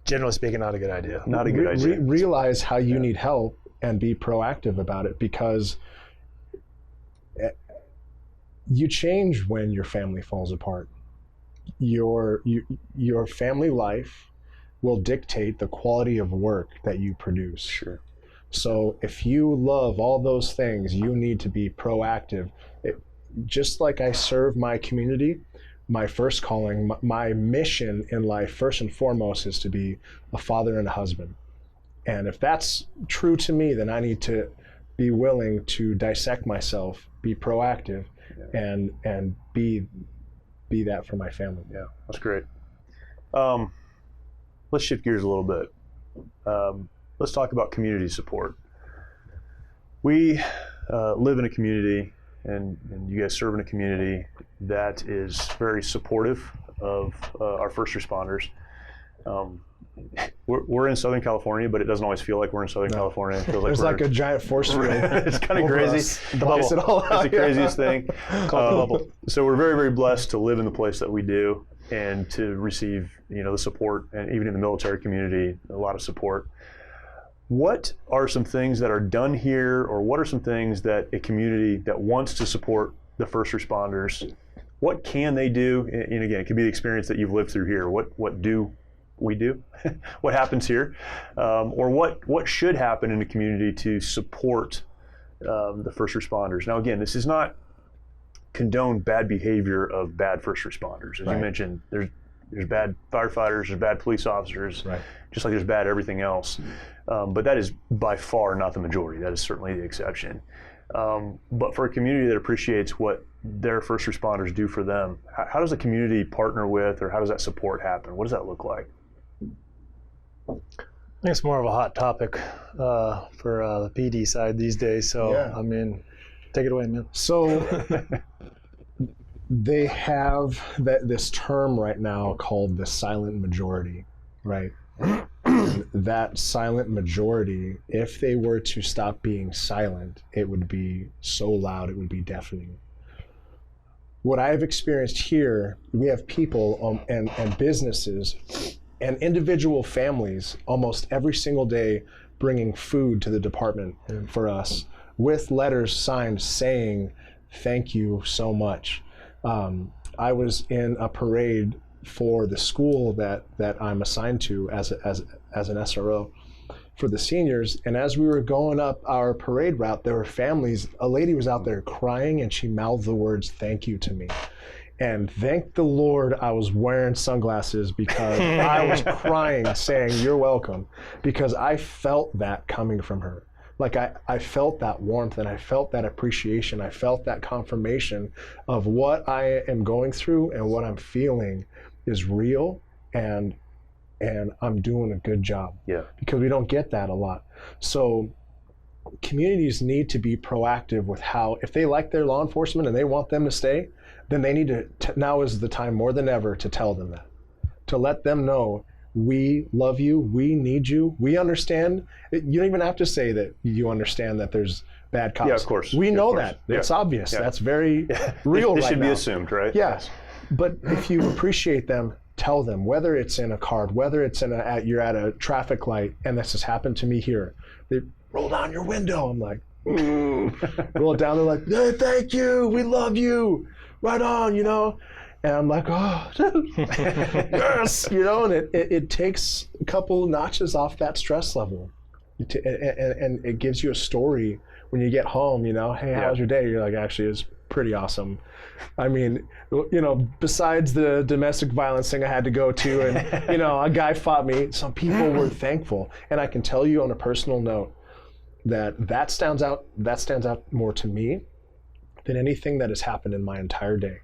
Generally speaking, not a good idea. Not a good idea. Realize how you need help and be proactive about it, because you change when your family falls apart. Your family life will dictate the quality of work that you produce. Sure. So if you love all those things, you need to be proactive. Just like I serve my community, my first calling, my mission in life, first and foremost, is to be a father and a husband. And if that's true to me, then I need to be willing to dissect myself, be proactive, and be that for my family. Yeah, that's great. Let's shift gears a little bit. Let's talk about community support. We live in a community, and you guys serve in a community that is very supportive of our first responders. We're in Southern California, but it doesn't always feel like we're in Southern California. It feels There's like a giant force field. It's kind of crazy. The bubble. It's the craziest thing. Called the bubble. So we're very, very blessed to live in the place that we do and to receive, you know, the support, and even in the military community, a lot of support. What are some things that are done here, or what are some things that a community that wants to support the first responders, what can they do? And again, it could be the experience that you've lived through here. What do we do? What happens here? Or what should happen in a community to support the first responders? Now, again, this is not condone bad behavior of bad first responders. As you mentioned, there's bad firefighters, there's bad police officers, just like there's bad everything else. But that is by far not the majority. That is certainly the exception. But for a community that appreciates what their first responders do for them, how does a community partner with, or how does that support happen? What does that look like? I think it's more of a hot topic for the PD side these days. So, I mean, take it away, man. So they have this term right now called the silent majority, right? That silent majority, if they were to stop being silent, it would be so loud, it would be deafening. What I have experienced here, we have people and businesses and individual families almost every single day bringing food to the department for us with letters signed saying, thank you so much. I was in a parade for the school that I'm assigned to as an SRO for the seniors, and as we were going up our parade route, there were families. A lady was out there crying, and she mouthed the words "thank you" to me. And thank the Lord I was wearing sunglasses, because I was crying saying you're welcome, because I felt that coming from her. Like I felt that warmth, and I felt that appreciation. I felt that confirmation of what I am going through and what I'm feeling is real, and I'm doing a good job. Yeah. Because we don't get that a lot. So communities need to be proactive with how, if they like their law enforcement and they want them to stay, then they need to, now is the time more than ever to tell them that, to let them know, we love you, we need you, we understand. You don't even have to say that you understand that there's bad cops. Yeah, of course. We know that. It's obvious. That's very real right now. It should be assumed, right? Yes. But if you appreciate them, tell them, whether it's in a card, whether it's you're at a traffic light, and this has happened to me here. They roll down your window. I'm like, roll it down. They're like, hey, thank you, we love you, right on, you know. And I'm like, oh, yes, you know. And it takes a couple notches off that stress level, and it gives you a story when you get home. You know, hey, how was your day? You're like, actually, it's pretty awesome. I mean, you know, besides the domestic violence thing I had to go to, and you know, a guy fought me, some people were thankful. And I can tell you on a personal note that stands out more to me than anything that has happened in my entire day.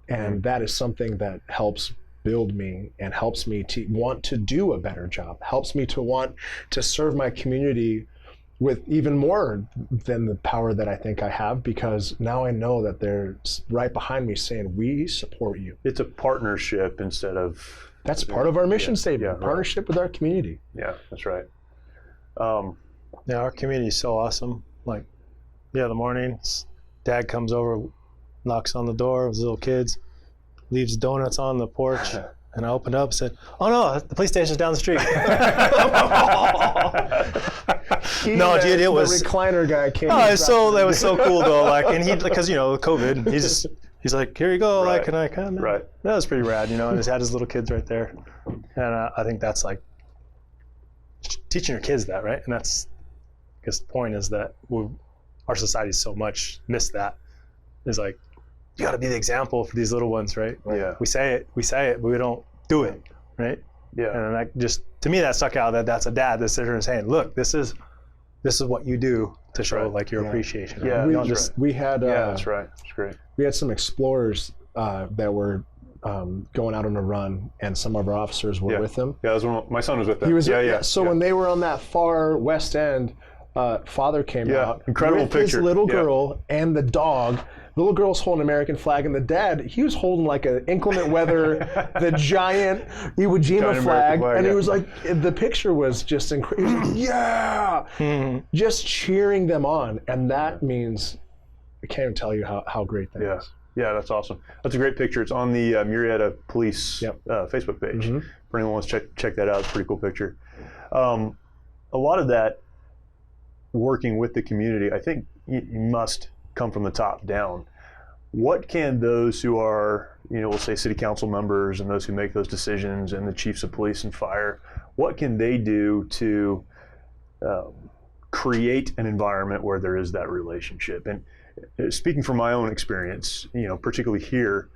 And that is something that helps build me and helps me to want to do a better job, helps me to want to serve my community with even more than the power that I think I have, because now I know that they're right behind me saying, we support you. It's a partnership instead of... That's part of our mission statement, right. Partnership with our community. Yeah, that's right. Yeah, our community is so awesome. Like, the morning, Dad comes over, knocks on the door with his little kids, leaves donuts on the porch, and I opened up and said, "Oh no, the police station's down the street." No, dude, it was the recliner guy came. Oh, that was so cool though. Like, and he, because you know, COVID, he's like, "Here you go." Right. Like, can I come? Right. That was pretty rad, you know. And he's had his little kids right there, and I think that's like teaching your kids that, right? And that's, I guess, the point is that our society so much missed that. Is like, you got to be the example for these little ones, right? Yeah. We say it, but we don't do it, right? Yeah. And that just, to me, that stuck out. That's a dad that's sitting there saying, "Look, this is what you do to show like your appreciation." Yeah, we, right. we had that's right. That's great. We had some explorers that were going out on a run, and some of our officers were with them. Yeah, my son was with them. He was So when they were on that far west end, father came out incredible with picture. His little girl and the dog. The little girl's holding an American flag, and the dad, he was holding like an inclement weather, the giant Iwo Jima flag, and he was like, the picture was just incredible. Just cheering them on, and that means, I can't even tell you how great that is. Yeah, that's awesome. That's a great picture. It's on the Murrieta Police Facebook page. For anyone who wants to check that out, it's a pretty cool picture. A lot of that working with the community, I think you must come from the top down. What can those who are, we'll say city council members and those who make those decisions and the chiefs of police and fire, what can they do to create an environment where there is that relationship? And speaking from my own experience, particularly here,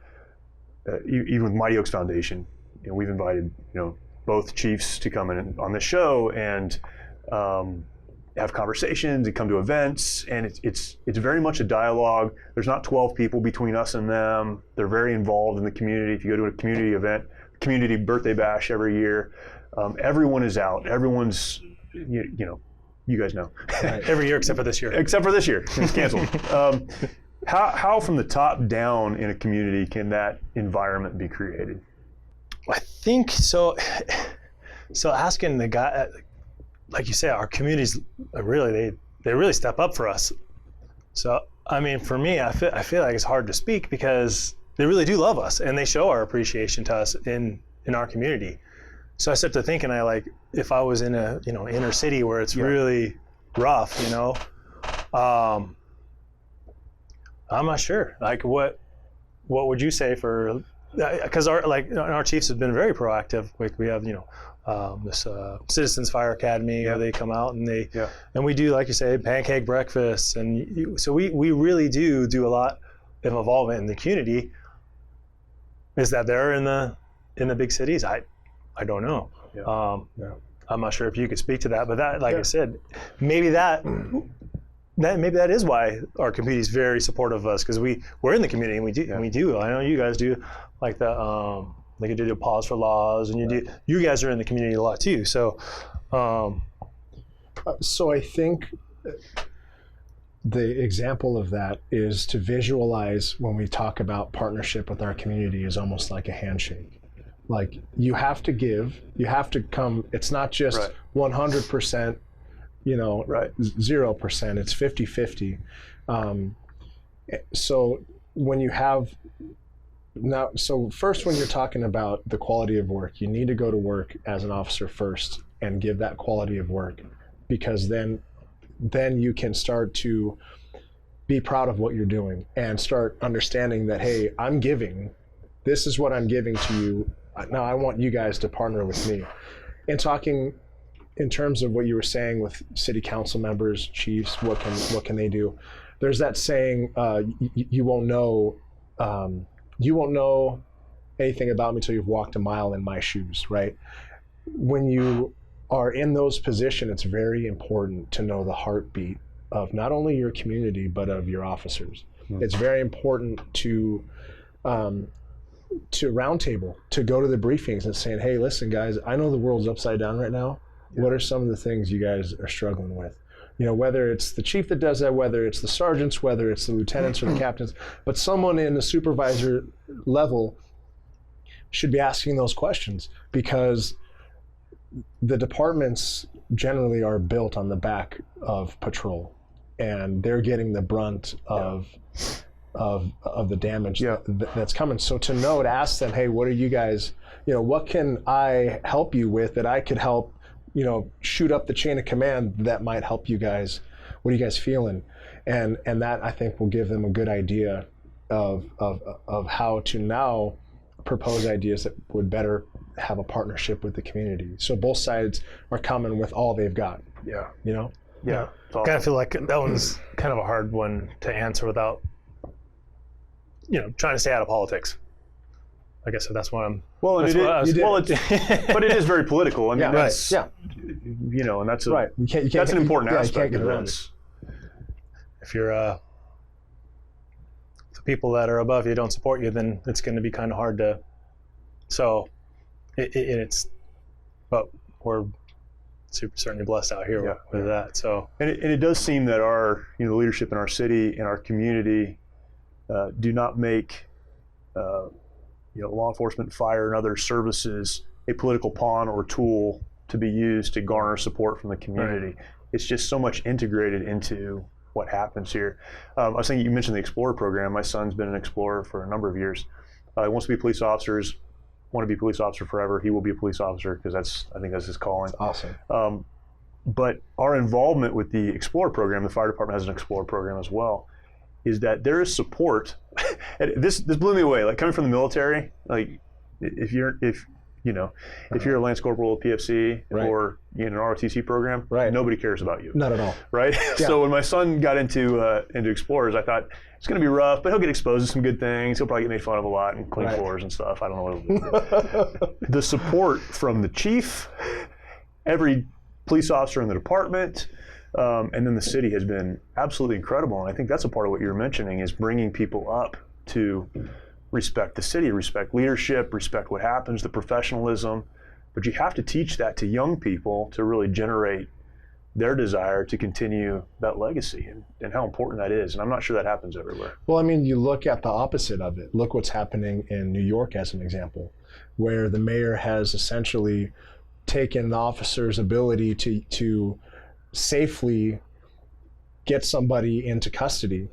even with Mighty Oaks Foundation, we've invited, both chiefs to come in on the show and have conversations and come to events, and it's very much a dialogue. There's not 12 people between us and them. They're very involved in the community. If you go to a community event, community birthday bash every year, everyone is out. Everyone's, you guys know. Every year except for this year. Except for this year, it's canceled. How from the top down in a community can that environment be created? I think so. So asking the guy, like you say, our communities really they really step up for us. So I mean, for me, I feel like it's hard to speak because they really do love us and they show our appreciation to us in our community. So I started to think, and if I was in a inner city where it's really rough, I'm not sure. Like what would you say for? Because our chiefs have been very proactive. We have this Citizens Fire Academy where they come out and and we do, like you say, pancake breakfasts, and so we really do a lot of involvement in the community. Is that there in the big cities? I don't know. I'm not sure if you could speak to that, but that, like I said, maybe that is why our community is very supportive of us, because we're in the community and we do. I know you guys do, like the like you do the Pause for Laws, and you guys are in the community a lot too. So, so I think the example of that is to visualize when we talk about partnership with our community is almost like a handshake. Like you have to give, you have to come. It's not just 100%. 0%, it's 50-50. So when you have first, when you're talking about the quality of work, you need to go to work as an officer first and give that quality of work, because then you can start to be proud of what you're doing and start understanding that, hey, I'm giving, this is what I'm giving to you. Now I want you guys to partner with me. And talking in terms of what you were saying with city council members, chiefs, what can they do? There's that saying, you won't know anything about me until you've walked a mile in my shoes, right? When you are in those positions, it's very important to know the heartbeat of not only your community, but of your officers. It's very important to roundtable, to go to the briefings and saying, hey, listen, guys, I know the world's upside down right now. What are some of the things you guys are struggling with? You know, whether it's the chief that does that, whether it's the sergeants, whether it's the lieutenants or the captains, but someone in the supervisor level should be asking those questions, because the departments generally are built on the back of patrol, and they're getting the brunt of the damage that's coming. So to ask them, hey, what are you guys, what can I help you with that I could help, shoot up the chain of command that might help you guys? What are you guys feeling? And that, I think, will give them a good idea of how to now propose ideas that would better have a partnership with the community. So both sides are coming with all they've got. Yeah. Yeah. Awesome. Kind of feel like that one's kind of a hard one to answer without, trying to stay out of politics. I guess that's what I'm. Well, but it is very political. I mean, that's, and that's right. That's an important aspect of this. If you're the people that are above you don't support you, then it's going to be kind of hard to. So, but we're certainly blessed out here with that. So, and it does seem that our the leadership in our city and our community do not make law enforcement, fire, and other services a political pawn or tool to be used to garner support from the community. Right. It's just so much integrated into what happens here. I was thinking, you mentioned the Explorer program. My son's been an Explorer for a number of years. He wants to be police officers. Want to be a police officer forever. He will be a police officer because I think that's his calling. Awesome. But our involvement with the Explorer program, the fire department has an Explorer program as well, is that there is support. This blew me away. Like, coming from the military, like if you're a Lance Corporal PFC or in an ROTC program, nobody cares about you. Not at all. Right? Yeah. So when my son got into Explorers, I thought it's going to be rough, but he'll get exposed to some good things. He'll probably get made fun of a lot and clean floors and stuff. I don't know what it'll do. The support from the chief, every police officer in the department, and then the city has been absolutely incredible. And I think that's a part of what you're mentioning, is bringing people up to respect the city, respect leadership, respect what happens, the professionalism. But you have to teach that to young people to really generate their desire to continue that legacy, and how important that is. And I'm not sure that happens everywhere. Well, I mean, you look at the opposite of it. Look what's happening in New York as an example, where the mayor has essentially taken the officer's ability to safely get somebody into custody,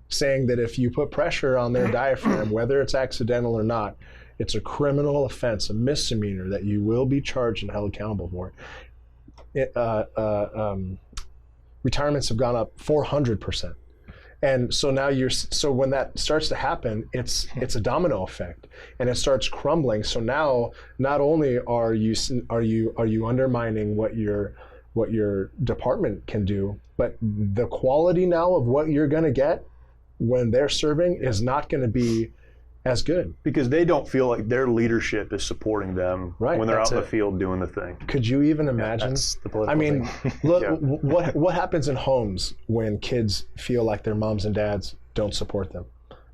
saying that if you put pressure on their diaphragm, whether it's accidental or not, it's a criminal offense, a misdemeanor that you will be charged and held accountable for. Retirements have gone up 400%. And so now so when that starts to happen, it's a domino effect, and it starts crumbling. So now not only are you undermining what your department can do, but the quality now of what you're going to get when they're serving is not going to be as good, because they don't feel like their leadership is supporting them when they're out in the field doing the thing. Could you even imagine? I mean, look, what happens in homes when kids feel like their moms and dads don't support them?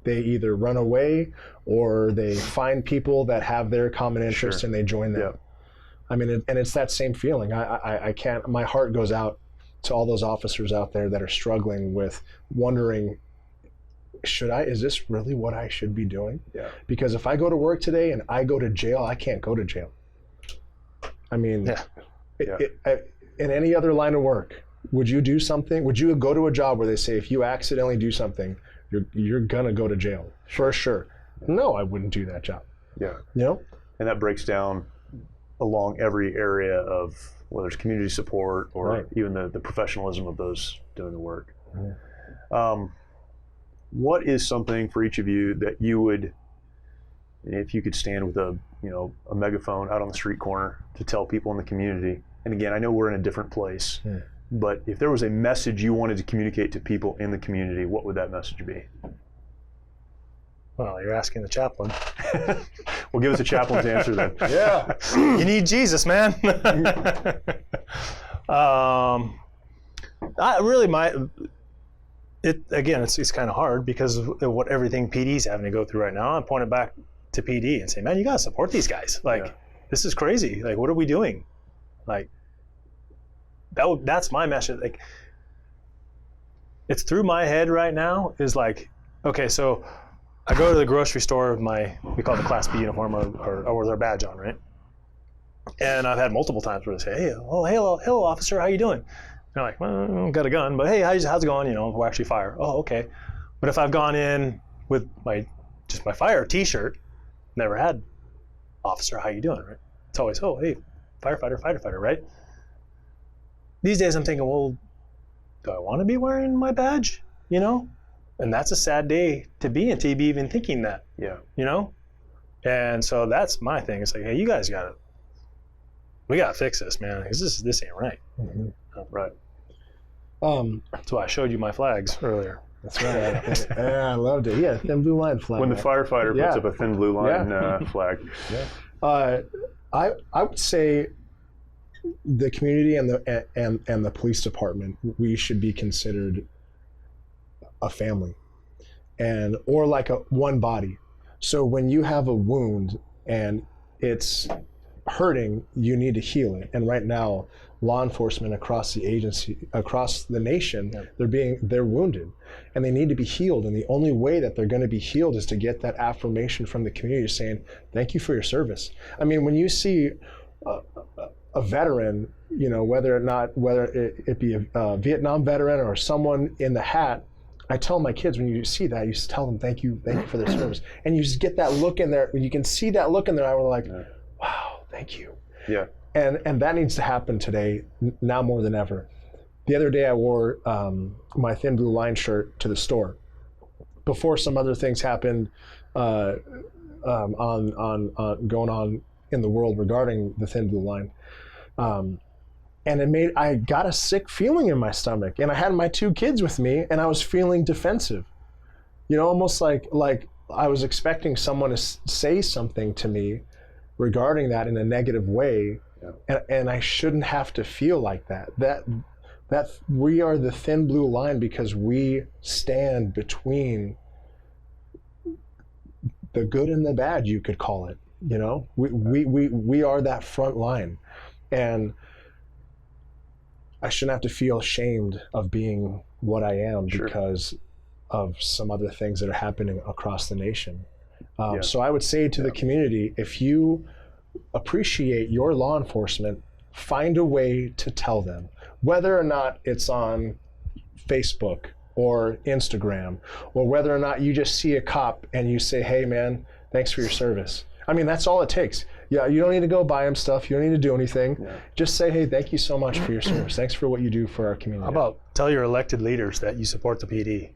They either run away or they find people that have their common interest and they join them. I mean, and it's that same feeling. I can't, my heart goes out to all those officers out there that are struggling with wondering, is this really what I should be doing? Yeah. Because if I go to work today and I go to jail, I can't go to jail. I mean, in any other line of work, would you do something? Would you go to a job where they say, if you accidentally do something, you're gonna go to jail for sure? No, I wouldn't do that job. Yeah. You know? And that breaks down along every area of whether it's community support or even the professionalism of those doing the work. What is something for each of you that you would, if you could stand with a megaphone out on the street corner to tell people in the community, and again, I know we're in a different place, but if there was a message you wanted to communicate to people in the community, what would that message be? Well, you're asking the chaplain. Well, give us a chaplain's answer then. Yeah. You need Jesus, man. It's kind of hard because of what everything PD's having to go through right now. I point it back to PD and say, man, you got to support these guys. Like, this is crazy. Like, what are we doing? Like, that's my message. Like, it's through my head right now is like, okay, so I go to the grocery store with we call it the Class B uniform or with our badge on, right? And I've had multiple times where they say, hey, hello, officer, how you doing? And they're like, well, I got a gun, but hey, how's it going? We'll actually fire. Oh, okay. But if I've gone in with my fire t-shirt, never had, officer, how you doing, right? It's always, oh, hey, fighter, right? These days I'm thinking, well, do I want to be wearing my badge? And that's a sad day to be in, to be even thinking that. Yeah. And so that's my thing. It's like, hey, you guys we gotta fix this, man, because this ain't right. Mm-hmm. Right. That's why I showed you my flags earlier. That's right. Yeah, I loved it. Yeah, thin blue line flag. When the firefighter puts up a thin blue line flag. Yeah. I would say the community and the police department, we should be considered a family, or like one body. So when you have a wound and it's hurting, you need to heal it. And right now, law enforcement across the agency, across the nation, they're wounded and they need to be healed. And the only way that they're going to be healed is to get that affirmation from the community saying, thank you for your service. I mean, when you see a veteran, whether it be a Vietnam veteran or someone in the hat, I tell my kids, when you see that, you just tell them thank you for their service. And you just get that look in there, you can see that look in their eye, we're like, wow, thank you. Yeah. And that needs to happen today, now more than ever. The other day I wore my thin blue line shirt to the store. Before some other things happened going on in the world regarding the thin blue line. And I got a sick feeling in my stomach, and I had my 2 kids with me, and I was feeling defensive, almost like I was expecting someone to say something to me regarding that in a negative way, and I shouldn't have to feel like that. That we are the thin blue line because we stand between the good and the bad, you could call it. We are that front line, and I shouldn't have to feel ashamed of being what I am because of some other things that are happening across the nation. So I would say to the community, if you appreciate your law enforcement, find a way to tell them, whether or not it's on Facebook or Instagram, or whether or not you just see a cop and you say, hey man, thanks for your service. I mean, that's all it takes. Yeah, you don't need to go buy them stuff. You don't need to do anything. Yeah. Just say, hey, thank you so much for your service. Thanks for what you do for our community. How about tell your elected leaders that you support the PD?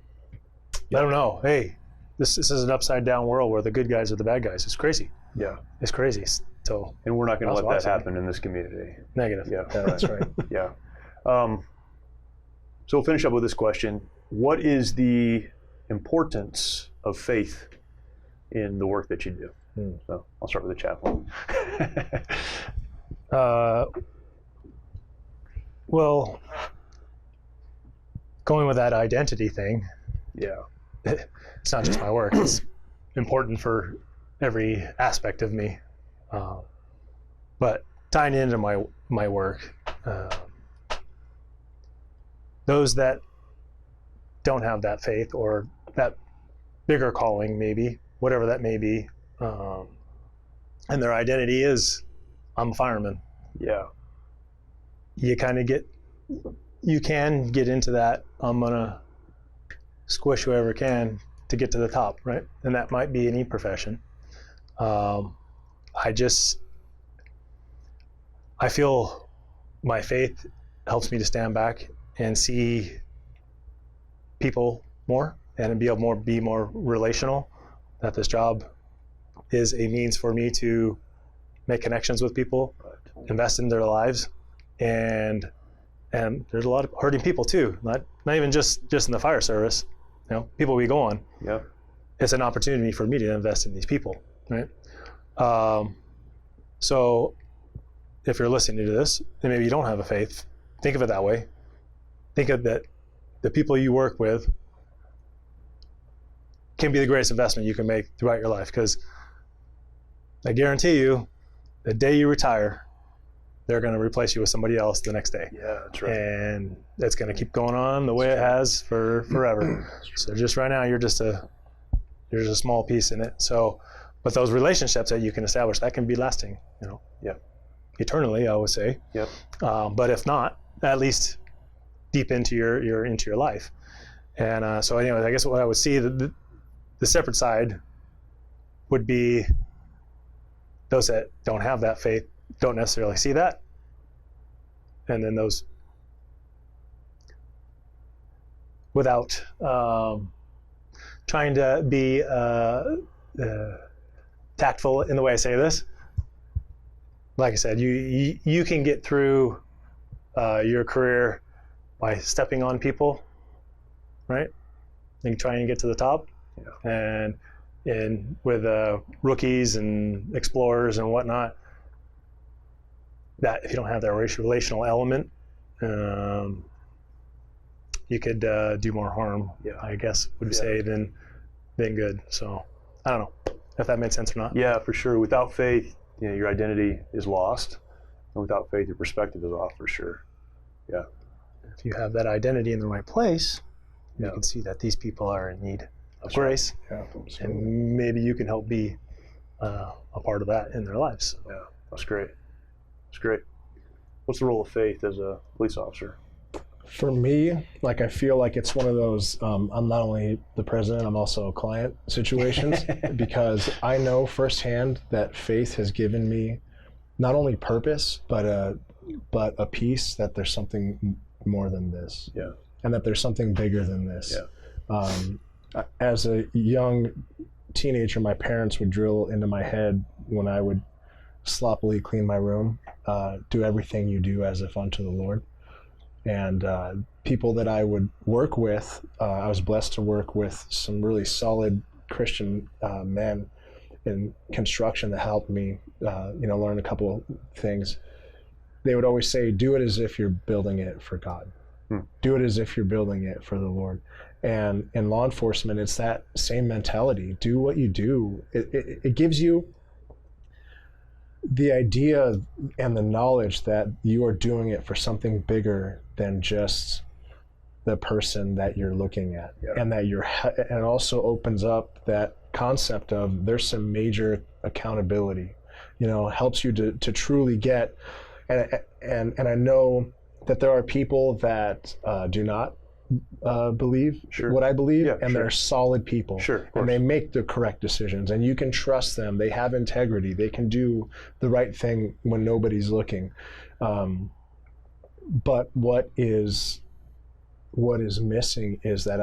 Let them know, hey, this is an upside down world where the good guys are the bad guys. It's crazy. Yeah. It's crazy. So, and we're not going to let that happen in this community. Negative. Yeah, that's right. Yeah. So we'll finish up with this question. What is the importance of faith in the work that you do? So I'll start with the chaplain. Well, going with that identity thing, it's not just my work. It's important for every aspect of me. But tying into my work, those that don't have that faith or that bigger calling, maybe, whatever that may be, and their identity is, I'm a fireman. Yeah. You can get into that, I'm gonna squish whoever can to get to the top, right? And that might be any profession. I feel my faith helps me to stand back and see people more and be more relational, that this job is a means for me to make connections with people, invest in their lives, and there's a lot of hurting people too. Not even just in the fire service. People we go on. Yeah. It's an opportunity for me to invest in these people, right? So if you're listening to this, and maybe you don't have a faith, think of it that way. Think of that the people you work with can be the greatest investment you can make throughout your life, because I guarantee you, the day you retire, they're going to replace you with somebody else the next day. Yeah, that's right. And it's going to keep going on the way it has for forever. So just right now, you're just a small piece in it. So, but those relationships that you can establish, that can be lasting, Yeah. eternally, I would say. Yep. But if not, at least deep into your life. And so anyways, I guess what I would see, the separate side would be those that don't have that faith, don't necessarily see that. And then those without trying to be tactful in the way I say this. Like I said, you can get through your career by stepping on people, right? And trying to get to the top. Yeah. And with rookies and explorers and whatnot, that if you don't have that relational element, you could do more harm, I guess, would say, than good. So I don't know if that made sense or not. Yeah, for sure. Without faith, your identity is lost, and without faith, your perspective is off for sure. Yeah. If you have that identity in the right place, you can see that these people are in need of grace, and maybe you can help be a part of that in their lives. Yeah, that's great. That's great. What's the role of faith as a police officer? For me, I feel like it's one of those, I'm not only the president, I'm also a client situations, because I know firsthand that faith has given me not only purpose, but a peace that there's something more than this. Yeah. And that there's something bigger than this. Yeah. As a young teenager, my parents would drill into my head when I would sloppily clean my room, do everything you do as if unto the Lord. And people that I would work with, I was blessed to work with some really solid Christian men in construction that helped me, learn a couple of things. They would always say, do it as if you're building it for God. Do it as if you're building it for the Lord. And in law enforcement, it's that same mentality. Do what you do. It gives you the idea and the knowledge that you are doing it for something bigger than just the person that you're looking at. Yeah. And that and it also opens up that concept of there's some major accountability, helps you to truly get, and I know that there are people that do not believe what I believe, and they're solid people, and they make the correct decisions, and you can trust them. They have integrity. They can do the right thing when nobody's looking. But what is missing is that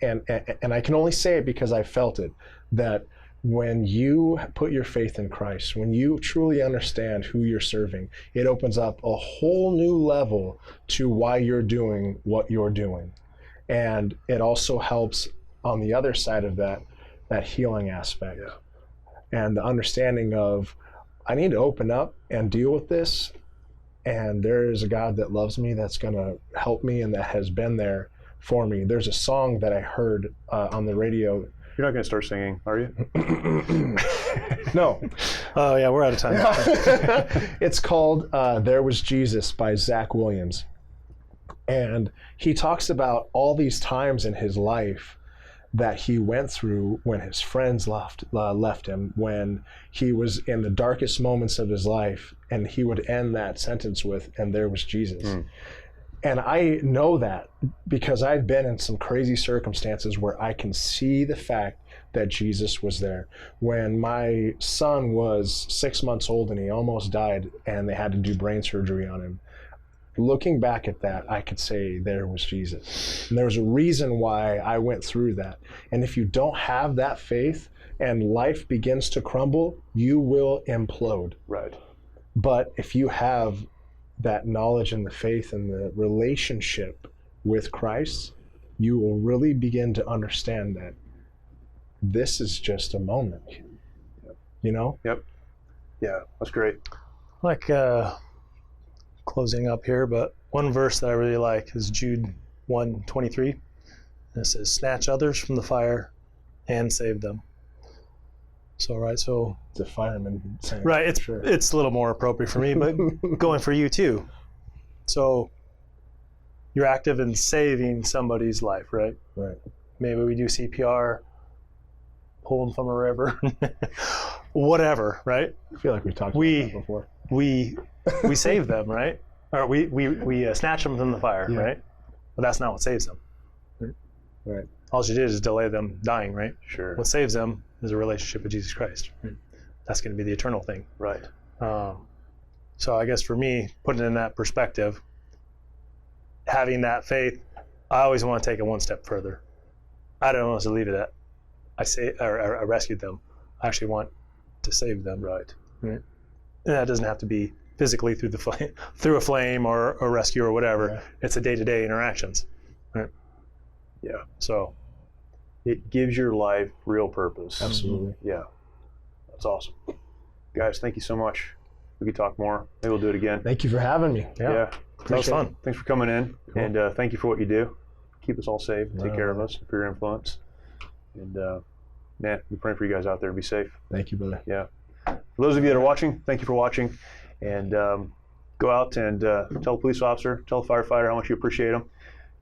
and I can only say it because I felt it, that when you put your faith in Christ, when you truly understand who you're serving, it opens up a whole new level to why you're doing what you're doing. And it also helps on the other side of that healing aspect. Yeah. And the understanding of, I need to open up and deal with this, and there is a God that loves me, that's going to help me, and that has been there for me. There's a song that I heard on the radio. You're not going to start singing, are you? No. Oh, yeah, we're out of time. It's called There Was Jesus by Zach Williams. And he talks about all these times in his life that he went through when his friends left him, when he was in the darkest moments of his life, and he would end that sentence with, and there was Jesus. And I know that because I've been in some crazy circumstances where I can see the fact that Jesus was there. When my son was 6 months old and he almost died and they had to do brain surgery on him, looking back at that, I could say there was Jesus. And there was a reason why I went through that. And if you don't have that faith and life begins to crumble, you will implode. Right. But if you have that knowledge and the faith and the relationship with Christ, you will really begin to understand that this is just a moment. You know? Yep. Yeah, that's great. Like closing up here, but one verse that I really like is Jude 1:23. And it says, "Snatch others from the fire and save them." So It's a fireman saying right, that, it's sure. it's a little more appropriate for me, but going for you too. So you're active in saving somebody's life, right? Right. Maybe we do CPR, pull them from a river, whatever, right? I feel like we talked about that before. We save them, right? Or we snatch them from the fire, Yeah. right? But that's not what saves them. Right. All you did is delay them dying, right? Sure. What saves them is a relationship with Jesus Christ. Right? That's going to be the eternal thing. Right. So I guess for me, putting it in that perspective, having that faith, I always want to take it one step further. I don't want us to leave it at I rescued them. I actually want to save them. Right. And that doesn't have to be physically through a flame or a rescue or whatever. Yeah. It's a day-to-day interactions. Right? Yeah. So It gives your life real purpose. Absolutely. Yeah. That's awesome. Guys, thank you so much. We could talk more. Maybe we'll do it again. Thank you for having me. yeah, that was fun. Thanks for coming in. Cool. And thank you for what you do. Keep us all safe. Take Right care of on. us for your influence. And man, we're praying for you guys out there. Be safe. Thank you, brother. Yeah. For those of you that are watching, thank you for watching. And go out and tell a police officer, tell a firefighter how much you appreciate them.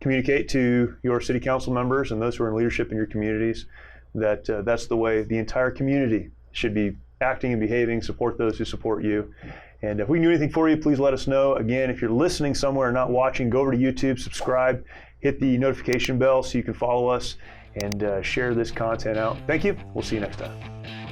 Communicate to your city council members and those who are in leadership in your communities that that's the way the entire community should be acting and behaving. Support those who support you. And if we can do anything for you, please let us know. Again, if you're listening somewhere and not watching, go over to YouTube, subscribe, hit the notification bell so you can follow us and share this content out. Thank you. We'll see you next time.